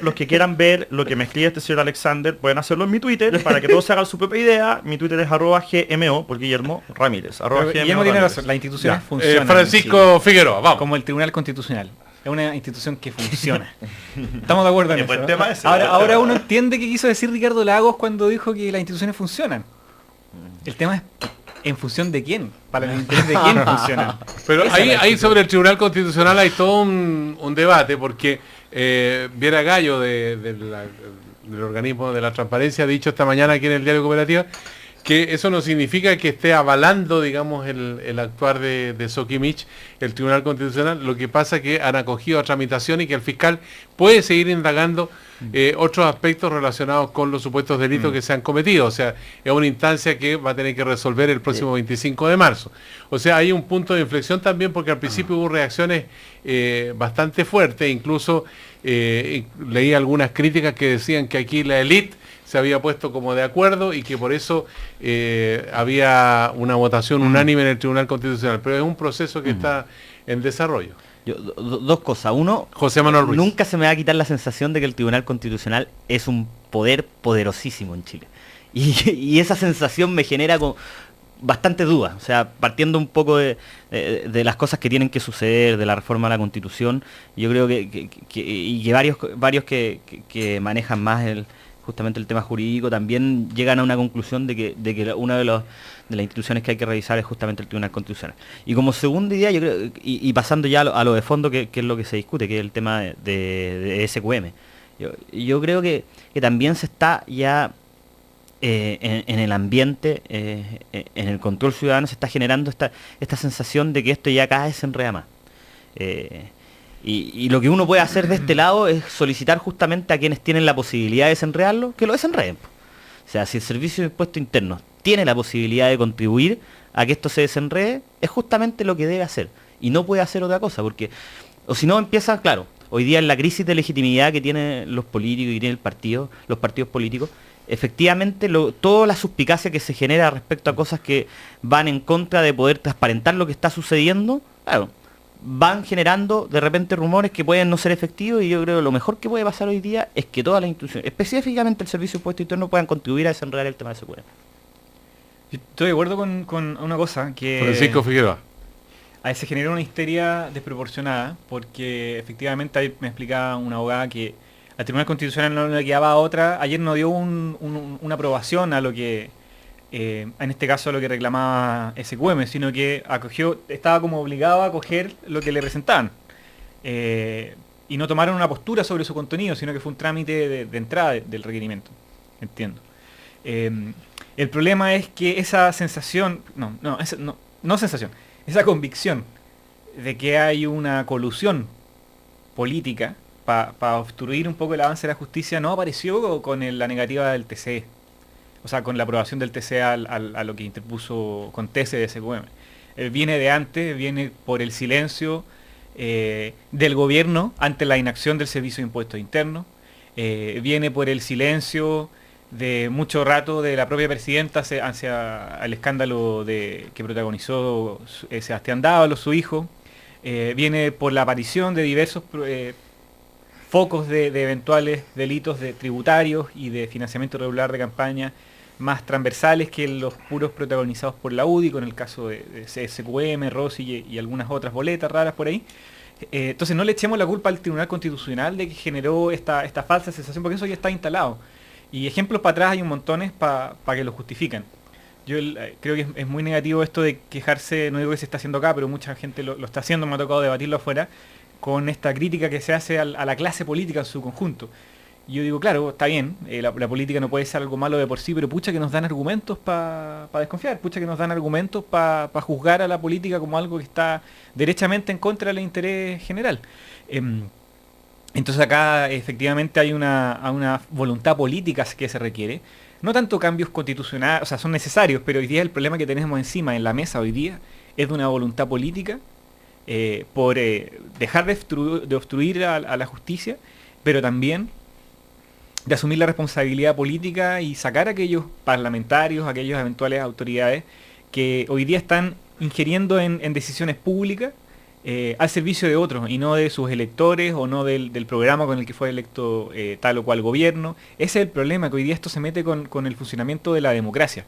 Los que quieran ver lo que me escribe este señor Alexander, pueden hacerlo en mi Twitter para que todos se hagan su propia idea. Mi Twitter es @GMO por Guillermo Ramírez. Guillermo tiene razón, las instituciones funcionan. Francisco Figueroa, vamos. Como el Tribunal Constitucional. Es una institución que funciona. Estamos de acuerdo en eso. Buen tema ese, ahora uno entiende qué quiso decir Ricardo Lagos cuando dijo que las instituciones funcionan. El tema es en función de quién, para el interés de quién funciona. Pero ahí sobre el Tribunal Constitucional hay todo un debate, porque Viera Gallo del organismo de la transparencia ha dicho esta mañana aquí en el Diario Cooperativa que eso no significa que esté avalando, digamos, el actuar de Sokimich, el Tribunal Constitucional. Lo que pasa es que han acogido a tramitación y que el fiscal puede seguir indagando otros aspectos relacionados con los supuestos delitos que se han cometido. O sea, es una instancia que va a tener que resolver el próximo 25 de marzo. O sea, hay un punto de inflexión también, porque al principio hubo reacciones bastante fuertes. Incluso leí algunas críticas que decían que aquí la élite se había puesto como de acuerdo y que por eso había una votación unánime en el Tribunal Constitucional. Pero es un proceso que está en desarrollo. Dos cosas. Uno, José Manuel Ruiz. Nunca se me va a quitar la sensación de que el Tribunal Constitucional es un poder poderosísimo en Chile. Y esa sensación me genera bastante duda. O sea, partiendo un poco de las cosas que tienen que suceder, de la reforma a la Constitución, yo creo que varios que manejan más justamente el tema jurídico también llegan a una conclusión de que una de las instituciones que hay que revisar es justamente el Tribunal Constitucional. Y como segunda idea, yo creo, y pasando ya a lo de fondo, que es lo que se discute, que es el tema de SQM, yo creo que también se está ya en el ambiente, en el control ciudadano, se está generando esta sensación de que esto ya cada vez se enreda más. Y lo que uno puede hacer de este lado es solicitar justamente a quienes tienen la posibilidad de desenredarlo, que lo desenreden. O sea, si el Servicio de Impuestos Internos tiene la posibilidad de contribuir a que esto se desenrede, es justamente lo que debe hacer. Y no puede hacer otra cosa, porque, o si no empieza, claro, hoy día en la crisis de legitimidad que tienen los políticos y tienen los partidos políticos, efectivamente toda la suspicacia que se genera respecto a cosas que van en contra de poder transparentar lo que está sucediendo, claro, van generando de repente rumores que pueden no ser efectivos, y yo creo que lo mejor que puede pasar hoy día es que todas las instituciones, específicamente el Servicio de Impuestos Internos, puedan contribuir a desenredar el tema de seguridad. Estoy de acuerdo con una cosa, que Francisco Figueroa. Se genera una histeria desproporcionada, porque efectivamente ahí me explicaba una abogada que al Tribunal Constitucional no le quedaba otra. Ayer no dio una aprobación a lo que, en este caso a lo que reclamaba SQM, sino que estaba como obligado a acoger lo que le presentaban. Y no tomaron una postura sobre su contenido, sino que fue un trámite de entrada del requerimiento. Entiendo. El problema es que esa sensación, esa convicción de que hay una colusión política para obstruir un poco el avance de la justicia no apareció con la negativa del TCE. O sea, con la aprobación del TCE a lo que interpuso con TCE de SQM. Viene de antes, viene por el silencio del gobierno ante la inacción del Servicio de Impuestos Internos, viene por el silencio de mucho rato de la propia presidenta hacia el escándalo que protagonizó Sebastián Dávalos, su hijo, viene por la aparición de diversos focos de eventuales delitos tributarios y de financiamiento irregular de campaña más transversales que los puros protagonizados por la UDI, con el caso de SQM, Rossi y algunas otras boletas raras por ahí. Entonces no le echemos la culpa al Tribunal Constitucional de que generó esta falsa sensación, porque eso ya está instalado. Y ejemplos para atrás hay un montones para que lo justifican. Yo creo que es muy negativo esto de quejarse, no digo que se está haciendo acá, pero mucha gente lo está haciendo, me ha tocado debatirlo afuera, con esta crítica que se hace a la clase política en su conjunto. Y yo digo, claro, está bien, la política no puede ser algo malo de por sí, pero pucha que nos dan argumentos para desconfiar, pucha que nos dan argumentos para juzgar a la política como algo que está derechamente en contra del interés general. Entonces acá efectivamente hay una voluntad política que se requiere. No tanto cambios constitucionales, o sea, son necesarios, pero hoy día el problema que tenemos encima en la mesa hoy día es de una voluntad política por dejar de obstruir a la justicia, pero también de asumir la responsabilidad política y sacar a aquellos parlamentarios, a aquellas eventuales autoridades que hoy día están ingiriendo en decisiones públicas al servicio de otros y no de sus electores o no del programa con el que fue electo tal o cual gobierno. Ese es el problema, que hoy día esto se mete con el funcionamiento de la democracia.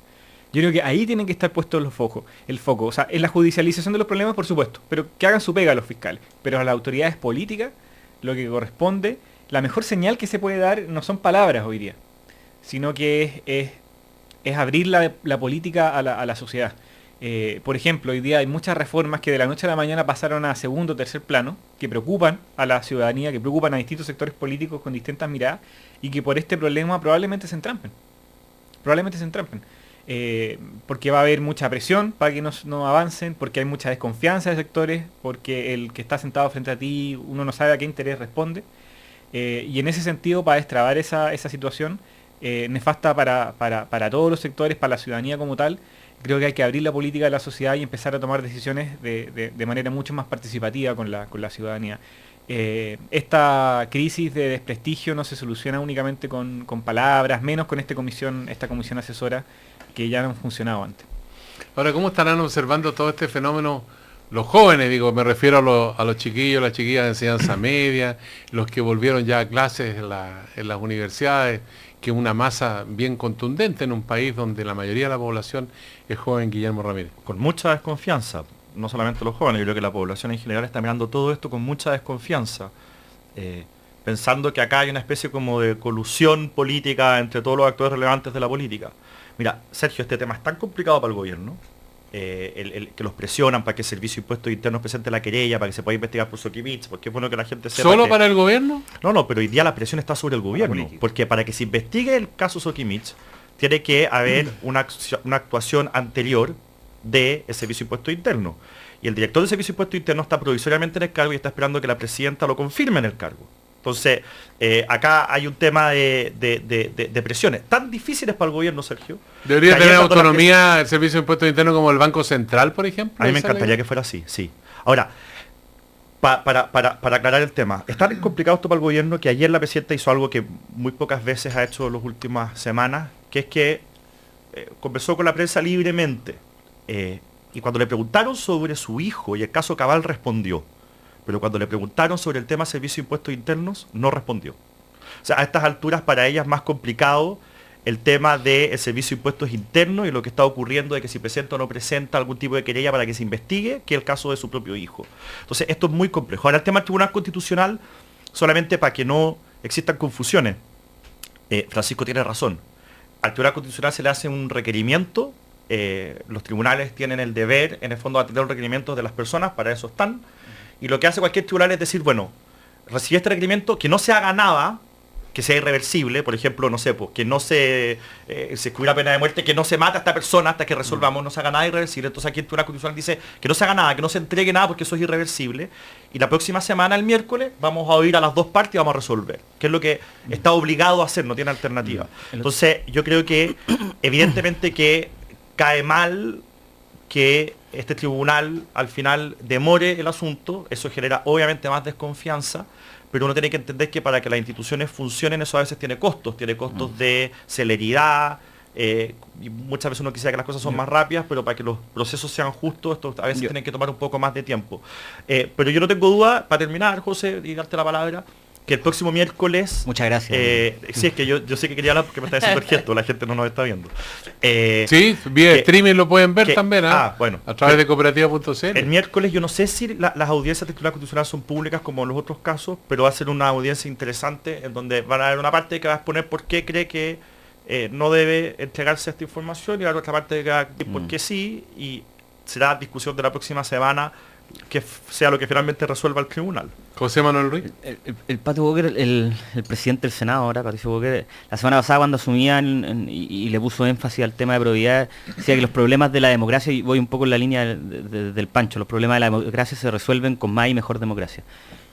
Yo creo que ahí tienen que estar puestos el foco. O sea, en la judicialización de los problemas, por supuesto, pero que hagan su pega a los fiscales. Pero a las autoridades políticas, lo que corresponde, la mejor señal que se puede dar no son palabras hoy día, sino que es abrir la política a la sociedad. Por ejemplo, hoy día hay muchas reformas que de la noche a la mañana pasaron a segundo o tercer plano, que preocupan a la ciudadanía, que preocupan a distintos sectores políticos con distintas miradas, y que por este problema probablemente se entrampen. Porque va a haber mucha presión para que no avancen, porque hay mucha desconfianza de sectores, porque el que está sentado frente a ti, uno no sabe a qué interés responde. Y en ese sentido, para destrabar esa situación nefasta para todos los sectores, para la ciudadanía como tal, creo que hay que abrir la política de la sociedad y empezar a tomar decisiones de manera mucho más participativa con la ciudadanía. Esta crisis de desprestigio no se soluciona únicamente con palabras, menos con esta comisión asesora que ya no han funcionado antes. Ahora, ¿cómo estarán observando todo este fenómeno los jóvenes? Digo, me refiero a los chiquillos, las chiquillas de enseñanza media, los que volvieron ya a clases en las universidades, que es una masa bien contundente en un país donde la mayoría de la población es joven, Guillermo Ramírez. Con mucha desconfianza, no solamente los jóvenes, yo creo que la población en general está mirando todo esto con mucha desconfianza, pensando que acá hay una especie como de colusión política entre todos los actores relevantes de la política. Mira, Sergio, este tema es tan complicado para el gobierno, que los presionan para que el Servicio de Impuestos Internos presente la querella, para que se pueda investigar por Sokimich, porque es bueno que la gente sepa. ¿Solo para el gobierno? No, pero hoy día la presión está sobre el gobierno, porque para que se investigue el caso Sokimich, tiene que haber una actuación anterior del Servicio de Impuestos Internos. Y el director del Servicio de Impuestos Internos está provisoriamente en el cargo y está esperando que la presidenta lo confirme en el cargo. Entonces, acá hay un tema de presiones tan difíciles para el gobierno, Sergio. ¿Debería tener autonomía el Servicio de Impuestos Internos como el Banco Central, por ejemplo? A mí me encantaría que fuera así, sí. Ahora, para aclarar el tema, es tan complicado esto para el gobierno que ayer la presidenta hizo algo que muy pocas veces ha hecho en las últimas semanas, que es que conversó con la prensa libremente. Y cuando le preguntaron sobre su hijo y el caso Cabal, respondió. Pero cuando le preguntaron sobre el tema Servicio de Impuestos Internos, no respondió. O sea, a estas alturas para ella es más complicado el tema del Servicio de Impuestos Internos y lo que está ocurriendo de que si presenta o no presenta algún tipo de querella para que se investigue, que el caso de su propio hijo. Entonces, esto es muy complejo. Ahora, el tema del Tribunal Constitucional, solamente para que no existan confusiones, Francisco tiene razón. Al Tribunal Constitucional se le hace un requerimiento, los tribunales tienen el deber, en el fondo, de atender los requerimientos de las personas, para eso están. Y lo que hace cualquier tribunal es decir, bueno, recibí este requerimiento, que no se haga nada, que sea irreversible, por ejemplo, no sé, pues, que no se escriba pena de muerte, que no se mate a esta persona hasta que resolvamos, no se haga nada irreversible. Entonces aquí el Tribunal Constitucional dice que no se haga nada, que no se entregue nada porque eso es irreversible. Y la próxima semana, el miércoles, vamos a oír a las dos partes y vamos a resolver, que es lo que está obligado a hacer, no tiene alternativa. Entonces yo creo que evidentemente que cae mal que este tribunal al final demore el asunto, eso genera obviamente más desconfianza, pero uno tiene que entender que para que las instituciones funcionen eso a veces tiene costos de celeridad, y muchas veces uno quisiera que las cosas son más rápidas, pero para que los procesos sean justos, esto a veces tienen que tomar un poco más de tiempo. Pero yo no tengo duda, para terminar, José, y darte la palabra, que el próximo miércoles... Muchas gracias. Sí, es que yo sé que quería hablar porque me está haciendo el gesto, la gente no nos está viendo. Sí, vía streaming lo pueden ver también, bueno, a través de cooperativa.cl. El miércoles yo no sé si las audiencias de Tribunal Constitucional son públicas como en los otros casos, pero va a ser una audiencia interesante en donde van a haber una parte que va a exponer por qué cree que no debe entregarse esta información y la otra parte que va a decir por qué sí, y será discusión de la próxima semana que sea lo que finalmente resuelva el tribunal. José Manuel Ruiz. El Pato Walker, el presidente del Senado ahora, Patricio Walker, la semana pasada cuando asumía y le puso énfasis al tema de probidad, decía que los problemas de la democracia, y voy un poco en la línea del Pancho, los problemas de la democracia se resuelven con más y mejor democracia.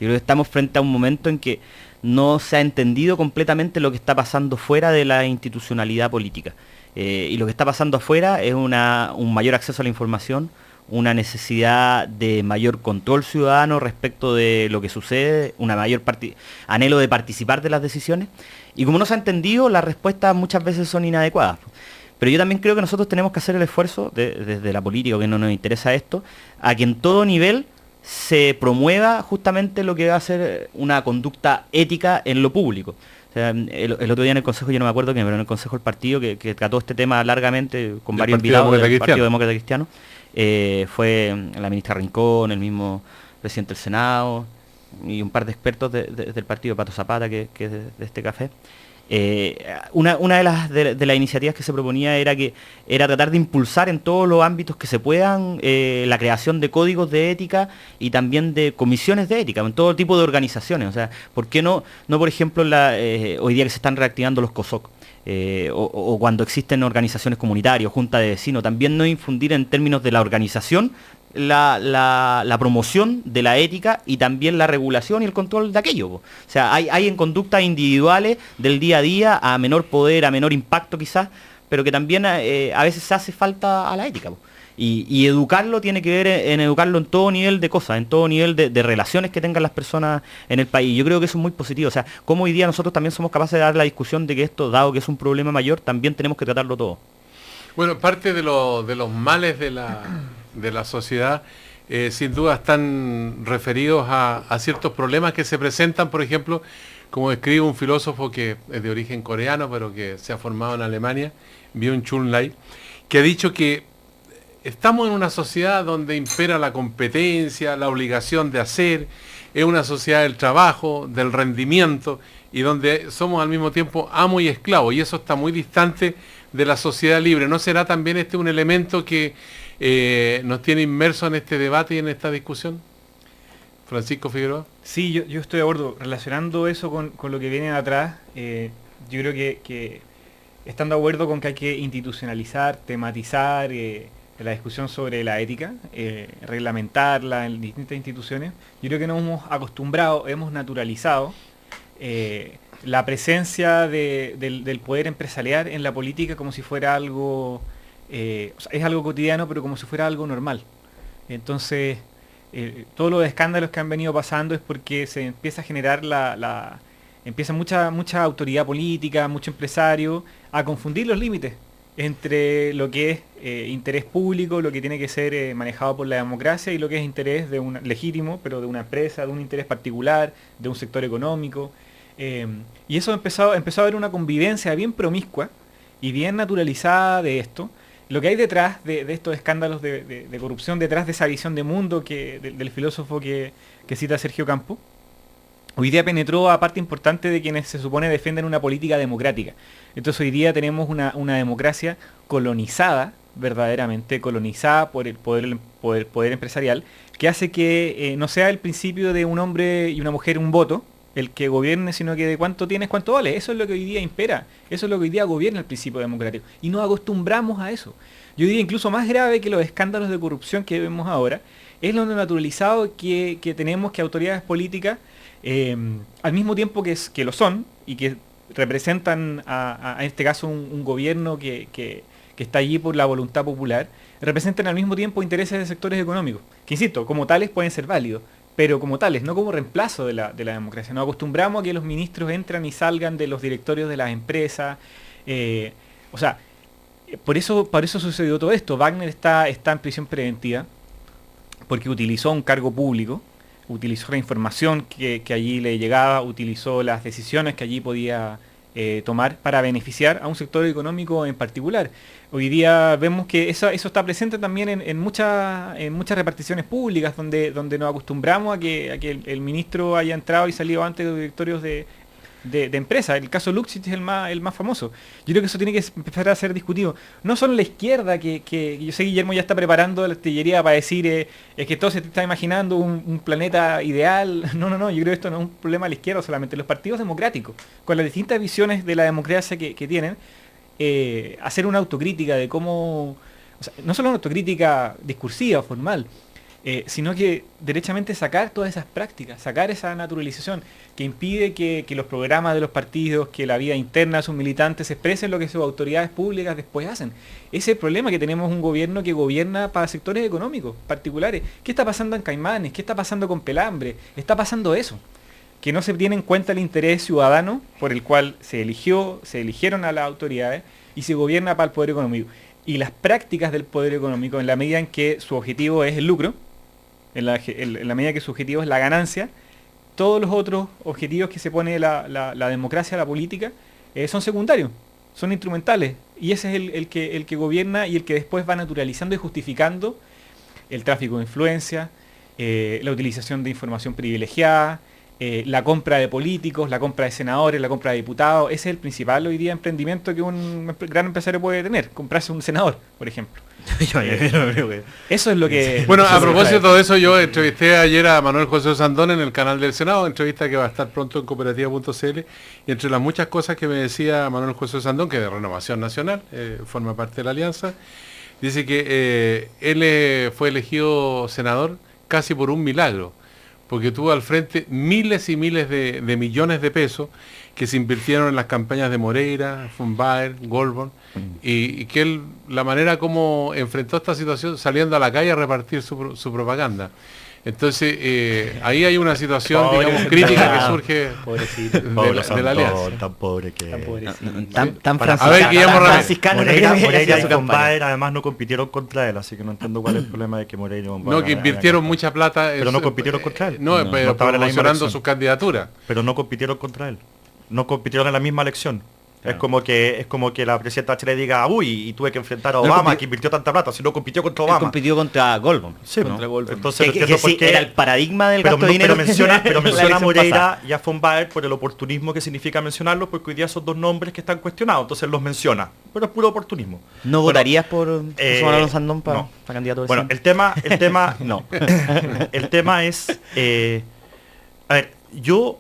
Yo creo que estamos frente a un momento en que no se ha entendido completamente lo que está pasando fuera de la institucionalidad política. Y lo que está pasando afuera es un mayor acceso a la información, una necesidad de mayor control ciudadano respecto de lo que sucede, una mayor anhelo de participar de las decisiones, y como no se ha entendido, las respuestas muchas veces son inadecuadas. Pero yo también creo que nosotros tenemos que hacer el esfuerzo, desde la política, que no nos interesa esto, a que en todo nivel se promueva justamente lo que va a ser una conducta ética en lo público. O sea, el otro día en el Consejo, yo no me acuerdo quién, pero en el Consejo del Partido, que trató este tema largamente con varios invitados del Partido Demócrata Cristiano, fue la ministra Rincón, el mismo presidente del Senado y un par de expertos del partido, Pato Zapata, que es de este café. Una de las iniciativas que se proponía era tratar de impulsar en todos los ámbitos que se puedan la creación de códigos de ética y también de comisiones de ética en todo tipo de organizaciones. O sea, ¿por qué no por ejemplo, hoy día que se están reactivando los COSOC? O cuando existen organizaciones comunitarias, junta de vecinos, también no infundir en términos de la organización la promoción de la ética y también la regulación y el control de aquello. O sea, hay en conductas individuales del día a día, a menor poder, a menor impacto quizás, pero que también a veces se hace falta a la ética. Y educarlo tiene que ver en educarlo en todo nivel de cosas, en todo nivel de relaciones que tengan las personas en el país. Yo creo que eso es muy positivo. O sea, como hoy día nosotros también somos capaces de dar la discusión de que esto, dado que es un problema mayor, también tenemos que tratarlo todo. Bueno, parte de los males de la sociedad sin duda están referidos a ciertos problemas que se presentan, por ejemplo, como escribe un filósofo que es de origen coreano, pero que se ha formado en Alemania, Byung-Chul Lai, que ha dicho que estamos en una sociedad donde impera la competencia, la obligación de hacer, es una sociedad del trabajo, del rendimiento, y donde somos al mismo tiempo amo y esclavo, y eso está muy distante de la sociedad libre. ¿No será también este un elemento que nos tiene inmersos en este debate y en esta discusión? Francisco Figueroa. Sí, yo estoy de acuerdo. Relacionando eso con lo que viene de atrás, yo creo que están de acuerdo con que hay que institucionalizar, tematizar la discusión sobre la ética, reglamentarla en distintas instituciones. Yo creo que nos hemos acostumbrado, hemos naturalizado la presencia del poder empresarial en la política como si fuera algo, o sea, es algo cotidiano, pero como si fuera algo normal. Entonces, todos los escándalos que han venido pasando es porque se empieza a generar empieza mucha autoridad política, mucho empresario, a confundir los límites entre lo que es interés público, lo que tiene que ser manejado por la democracia, y lo que es interés legítimo, pero de una empresa, de un interés particular, de un sector económico. Y eso empezó a haber una convivencia bien promiscua y bien naturalizada de esto. Lo que hay detrás de estos escándalos de corrupción, detrás de esa visión de mundo del filósofo que cita Sergio Campo, hoy día penetró a parte importante de quienes se supone defienden una política democrática. Entonces hoy día tenemos una democracia colonizada, verdaderamente colonizada por el poder empresarial, que hace que no sea el principio de un hombre y una mujer un voto el que gobierne, sino que de cuánto tienes, cuánto vale. Eso es lo que hoy día impera, eso es lo que hoy día gobierna el principio democrático. Y nos acostumbramos a eso. Yo diría incluso más grave que los escándalos de corrupción que vemos ahora, es lo naturalizado que tenemos que autoridades políticas, al mismo tiempo que lo son, y que representan en este caso un gobierno que está allí por la voluntad popular, representan al mismo tiempo intereses de sectores económicos, que insisto, como tales pueden ser válidos, pero como tales, no como reemplazo de la democracia. Nos acostumbramos a que los ministros entran y salgan de los directorios de las empresas. O sea, por eso sucedió todo esto. Wagner está en prisión preventiva porque utilizó un cargo público, utilizó la información que allí le llegaba, utilizó las decisiones que allí podía tomar para beneficiar a un sector económico en particular. Hoy día vemos que eso está presente también en muchas reparticiones públicas donde nos acostumbramos a que el ministro haya entrado y salido antes de los directorios de empresas. El caso Luxich es el más famoso. Yo creo que eso tiene que empezar a ser discutido. No solo la izquierda, que yo sé Guillermo ya está preparando la artillería para decir es que todo se está imaginando un planeta ideal. No, yo creo que esto no es un problema de la izquierda solamente. Los partidos democráticos, con las distintas visiones de la democracia que tienen, hacer una autocrítica de cómo, o sea, no solo una autocrítica discursiva, formal, sino que derechamente sacar todas esas prácticas, sacar esa naturalización que impide que los programas de los partidos, que la vida interna de sus militantes expresen lo que sus autoridades públicas después hacen. Ese es el problema, que tenemos un gobierno que gobierna para sectores económicos particulares. ¿Qué está pasando en Caimanes? ¿Qué está pasando con Pelambre? Está pasando eso, que no se tiene en cuenta el interés ciudadano por el cual se eligieron a las autoridades y se gobierna para el poder económico. Y las prácticas del poder económico, en la medida en que su objetivo es el lucro, en la medida que su objetivo es la ganancia, todos los otros objetivos que se pone la democracia, la política, son secundarios, son instrumentales. Y ese es el que gobierna y el que después va naturalizando y justificando el tráfico de influencia, la utilización de información privilegiada, la compra de políticos, la compra de senadores, la compra de diputados. Ese es el principal hoy día emprendimiento que un gran empresario puede tener, comprarse un senador, por ejemplo. Eso es lo que... Bueno, a propósito de eso, yo entrevisté ayer a Manuel José Sandón en el canal del Senado, entrevista que va a estar pronto en cooperativa.cl, y entre las muchas cosas que me decía Manuel José Sandón, que es de Renovación Nacional, forma parte de la alianza, dice que él fue elegido senador casi por un milagro, porque tuvo al frente miles y miles de millones de pesos que se invirtieron en las campañas de Moreira, von Baer, Goldborn, y que él, la manera como enfrentó esta situación saliendo a la calle a repartir su propaganda. Entonces, ahí hay una situación, pobre, digamos, crítica que surge de la alianza. Tan pobre que... Tan franciscano. Moreira y von Baer además no compitieron contra él, así que no entiendo cuál es el problema de que Moreira y von Baer... No, que invirtieron mucha plata... Pero no compitieron contra él. No, pero promocionando sus candidaturas. Pero no compitieron contra él. No compitieron en la misma elección. Es como que la presidenta Chile diga, y tuve que enfrentar a Obama, que invirtió tanta plata, si no compitió contra Obama. Compitió contra Goldman. Sí, contra Goldman. Entonces que era el paradigma del gasto de dinero. Pero menciona a Moreira y a von Baer por el oportunismo que significa mencionarlos, porque hoy día son dos nombres que están cuestionados, entonces los menciona. Pero es puro oportunismo. ¿No votarías por José Manuel Sandón para candidato de Bueno, el tema no. El tema es, a ver, yo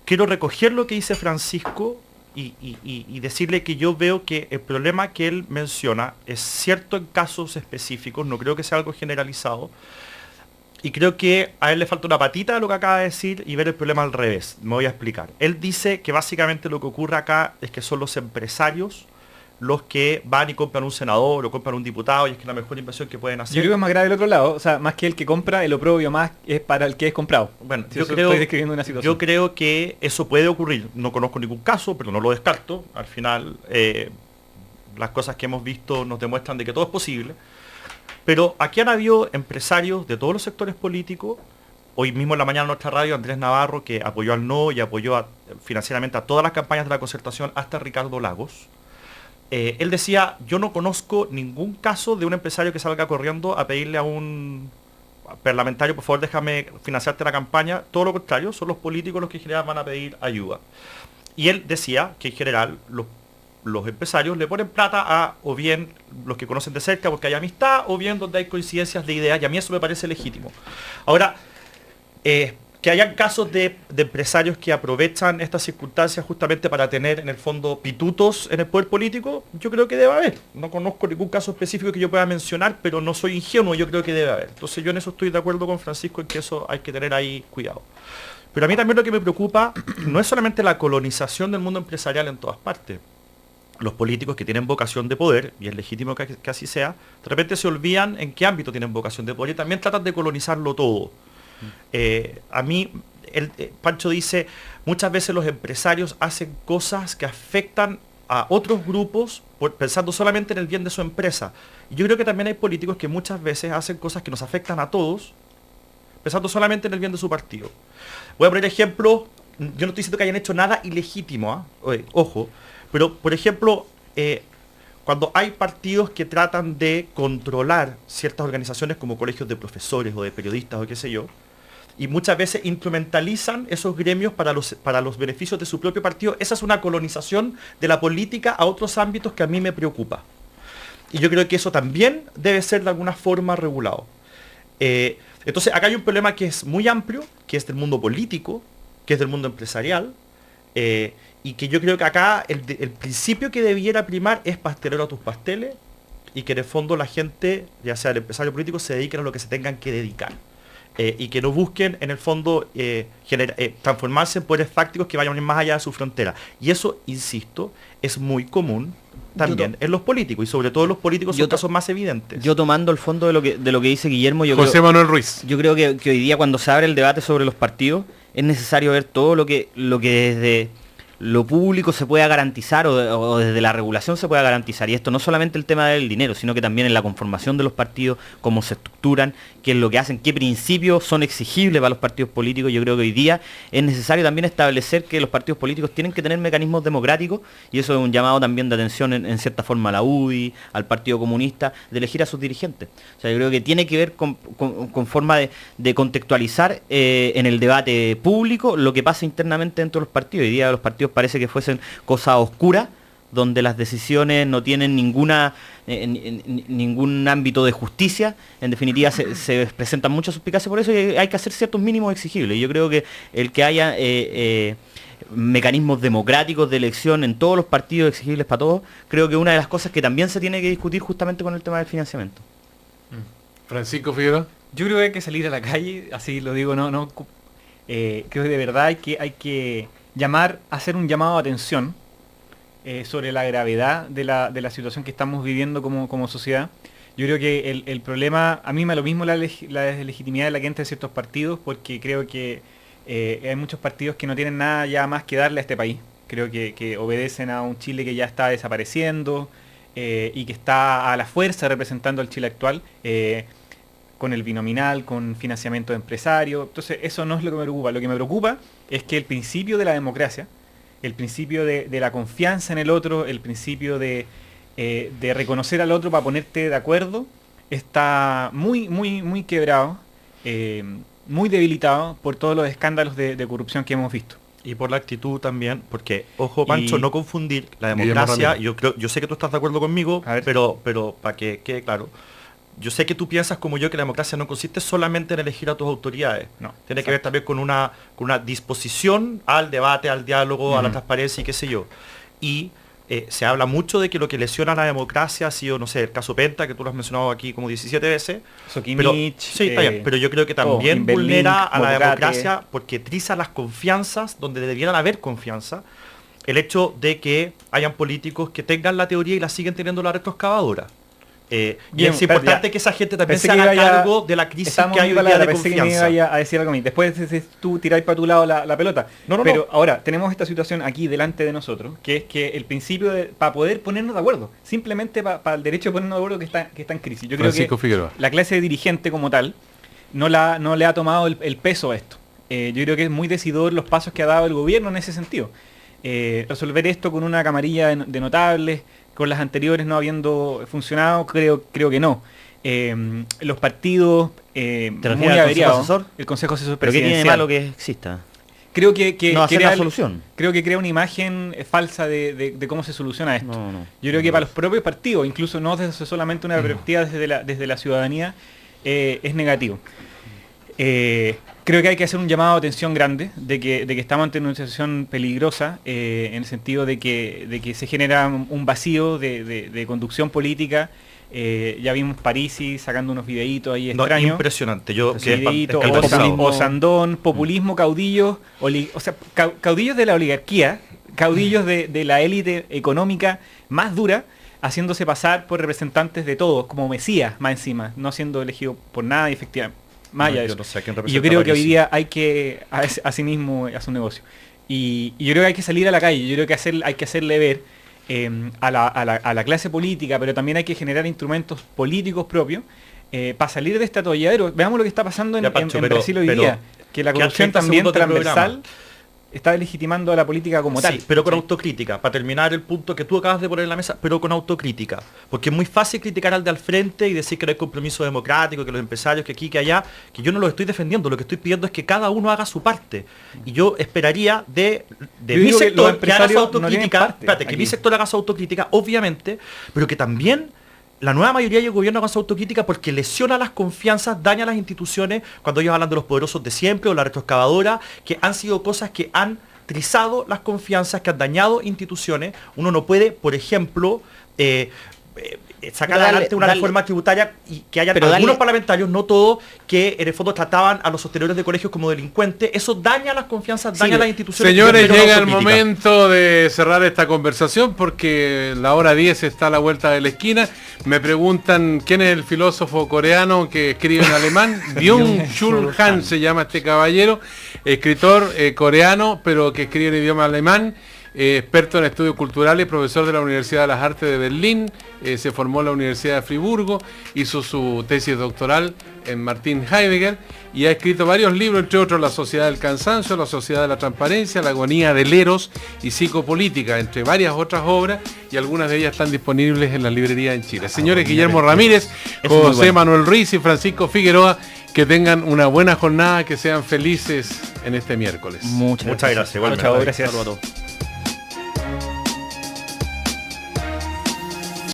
quiero recoger lo que dice Francisco y decirle que yo veo que el problema que él menciona es cierto en casos específicos, no creo que sea algo generalizado, y creo que a él le falta una patita de lo que acaba de decir y ver el problema al revés. Me voy a explicar. Él dice que básicamente lo que ocurre acá es que son los empresarios los que van y compran un senador o compran un diputado, y es que la mejor inversión que pueden hacer. Yo creo que es más grave el otro lado, o sea, más que el que compra, el oprobio más es para el que es comprado. Bueno, yo creo que eso puede ocurrir. No conozco ningún caso, pero no lo descarto. Al final, las cosas que hemos visto nos demuestran de que todo es posible. Pero aquí han habido empresarios de todos los sectores políticos. Hoy mismo en la mañana en nuestra radio, Andrés Navarro, que apoyó al no y apoyó financieramente a todas las campañas de la concertación, hasta Ricardo Lagos. Él decía, yo no conozco ningún caso de un empresario que salga corriendo a pedirle a un parlamentario, por favor déjame financiarte la campaña. Todo lo contrario, son los políticos los que en general van a pedir ayuda. Y él decía que en general los empresarios le ponen plata a o bien los que conocen de cerca porque hay amistad, o bien donde hay coincidencias de ideas, y a mí eso me parece legítimo. Ahora, que hayan casos de empresarios que aprovechan estas circunstancias justamente para tener en el fondo pitutos en el poder político, yo creo que debe haber. No conozco ningún caso específico que yo pueda mencionar, pero no soy ingenuo, yo creo que debe haber. Entonces yo en eso estoy de acuerdo con Francisco, en que eso hay que tener ahí cuidado. Pero a mí también lo que me preocupa no es solamente la colonización del mundo empresarial en todas partes. Los políticos que tienen vocación de poder, y es legítimo que así sea, de repente se olvidan en qué ámbito tienen vocación de poder y también tratan de colonizarlo todo. A mí, Pancho dice, muchas veces los empresarios hacen cosas que afectan a otros grupos pensando solamente en el bien de su empresa. Y yo creo que también hay políticos que muchas veces hacen cosas que nos afectan a todos, pensando solamente en el bien de su partido. Voy a poner ejemplo, yo no estoy diciendo que hayan hecho nada ilegítimo, ojo, pero por ejemplo, cuando hay partidos que tratan de controlar ciertas organizaciones como colegios de profesores o de periodistas o qué sé yo, y muchas veces instrumentalizan esos gremios para los beneficios de su propio partido, esa es una colonización de la política a otros ámbitos que a mí me preocupa. Y yo creo que eso también debe ser de alguna forma regulado. Entonces acá hay un problema que es muy amplio, que es del mundo político, que es del mundo empresarial, y que yo creo que acá el principio que debiera primar es pastelero a tus pasteles, y que en el fondo la gente, ya sea el empresario político, se dediquen a lo que se tengan que dedicar. Y que no busquen en el fondo transformarse en poderes fácticos que vayan más allá de su frontera. Y eso, insisto, es muy común también en los políticos, y sobre todo en los políticos son casos más evidentes. Yo tomando el fondo de lo que dice Guillermo, José Manuel Ruiz. Yo creo que hoy día, cuando se abre el debate sobre los partidos, es necesario ver todo lo que desde lo público se pueda garantizar o desde la regulación se pueda garantizar. Y esto no solamente el tema del dinero, sino que también en la conformación de los partidos, cómo se estructuran, qué es lo que hacen, qué principios son exigibles para los partidos políticos. Yo creo que hoy día es necesario también establecer que los partidos políticos tienen que tener mecanismos democráticos, y eso es un llamado también de atención en cierta forma a la UDI, al Partido Comunista, de elegir a sus dirigentes. O sea, yo creo que tiene que ver con forma de contextualizar en el debate público lo que pasa internamente dentro de los partidos. Hoy día los partidos parece que fuesen cosas oscuras, donde las decisiones no tienen ningún ámbito de justicia. En definitiva se presentan muchas suspicacias por eso, y hay que hacer ciertos mínimos exigibles. Yo creo que el que haya mecanismos democráticos de elección en todos los partidos exigibles para todos, creo que una de las cosas que también se tiene que discutir justamente con el tema del financiamiento. Francisco Figueroa. Yo creo que hay que salir a la calle, así lo digo, creo que de verdad hay que hacer un llamado de atención sobre la gravedad de la situación que estamos viviendo como sociedad. Yo creo que el problema, a mí me da lo mismo la legitimidad de la gente de ciertos partidos, porque creo que hay muchos partidos que no tienen nada ya más que darle a este país. Creo que obedecen a un Chile que ya está desapareciendo y que está a la fuerza representando al Chile actual, con el binominal, con financiamiento de empresarios. Entonces eso no es lo que me preocupa. Lo que me preocupa es que el principio de la democracia, el principio de la confianza en el otro, el principio de reconocer al otro para ponerte de acuerdo, está muy, muy, muy quebrado, muy debilitado por todos los escándalos de corrupción que hemos visto. Y por la actitud también, porque, ojo Pancho, no confundir la democracia. Yo sé que tú estás de acuerdo conmigo, pero para que quede claro, yo sé que tú piensas como yo que la democracia no consiste solamente en elegir a tus autoridades. No, tiene que ver también con una disposición al debate, al diálogo, a la transparencia y qué sé yo. Y se habla mucho de que lo que lesiona a la democracia ha sido, no sé, el caso Penta, que tú lo has mencionado aquí como 17 veces. Sí, está bien, pero yo creo que también vulnera a la democracia porque triza las confianzas donde debieran haber confianza. El hecho de que hayan políticos que tengan la teoría y la siguen teniendo la retroexcavadora. Y es importante que esa gente también se haga cargo de la crisis que hay hoy día de confianza. Que me iba a decir algo a mí. Después tú tiráis para tu lado la pelota. Pero ahora tenemos esta situación aquí delante de nosotros, que es que el principio para poder ponernos de acuerdo, simplemente para el derecho de ponernos de acuerdo que está en crisis. Yo creo que la clase dirigente como tal no le ha tomado el peso a esto. Yo creo que es muy decidor los pasos que ha dado el gobierno en ese sentido. Resolver esto con una camarilla de notables, con las anteriores no habiendo funcionado, creo que no. Los partidos muy averiados, el Consejo Asesor Presidencial. ¿Pero qué tiene de malo que exista? Creo que no hacer la solución. Creo que crea una imagen falsa de cómo se soluciona esto. Yo creo que para los propios partidos, incluso no desde solamente una perspectiva desde la ciudadanía, es negativo. Creo que hay que hacer un llamado de atención grande de que estamos ante una situación peligrosa, en el sentido de que se genera un vacío de conducción política. Ya vimos Parisi sacando unos videitos ahí extraños. Impresionante. O Sandón, populismo, caudillos, caudillos de la oligarquía, caudillos de la élite económica más dura, haciéndose pasar por representantes de todos, como Mesías más encima, no siendo elegido por nada y efectivamente. Yo creo que hoy día hay que a sí mismo hacer un negocio. Y yo creo que hay que salir a la calle, yo creo que hay que hacerle ver a la clase política, pero también hay que generar instrumentos políticos propios para salir de este atolladero. Veamos lo que está pasando en Brasil hoy día, que la corrupción que también transversal está legitimando a la política como tal. Sí, pero con autocrítica, para terminar el punto que tú acabas de poner en la mesa, pero con autocrítica. Porque es muy fácil criticar al de al frente y decir que no hay compromiso democrático, que los empresarios, que aquí, que allá, que yo no lo estoy defendiendo, lo que estoy pidiendo es que cada uno haga su parte. Y yo esperaría de mi sector que haga su autocrítica, que mi sector haga su autocrítica, obviamente, pero que también la nueva mayoría del gobierno haga su autocrítica, porque lesiona las confianzas, daña las instituciones, cuando ellos hablan de los poderosos de siempre o la retroexcavadora, que han sido cosas que han trizado las confianzas, que han dañado instituciones. Uno no puede, por ejemplo, sacar adelante una reforma tributaria y que haya algunos parlamentarios, no todos, que en el fondo trataban a los sostenedores de colegios como delincuentes. Eso daña las confianzas, daña las instituciones. Señores, llega el momento de cerrar esta conversación porque la hora 10 está a la vuelta de la esquina. Me preguntan quién es el filósofo coreano que escribe en alemán. Byung-Chul Han se llama este caballero, escritor coreano, pero que escribe en idioma alemán. Experto en estudios culturales, profesor de la Universidad de las Artes de Berlín, se formó en la Universidad de Friburgo, hizo su tesis doctoral en Martin Heidegger y ha escrito varios libros, entre otros La Sociedad del Cansancio, La Sociedad de la Transparencia, La Agonía del Eros y Psicopolítica, entre varias otras obras, y algunas de ellas están disponibles en la librería en Chile. Señores Guillermo Ramírez, José Manuel Ruiz y Francisco Figueroa, que tengan una buena jornada, que sean felices en este miércoles. Muchas gracias. Muchas gracias. Saludos a todos.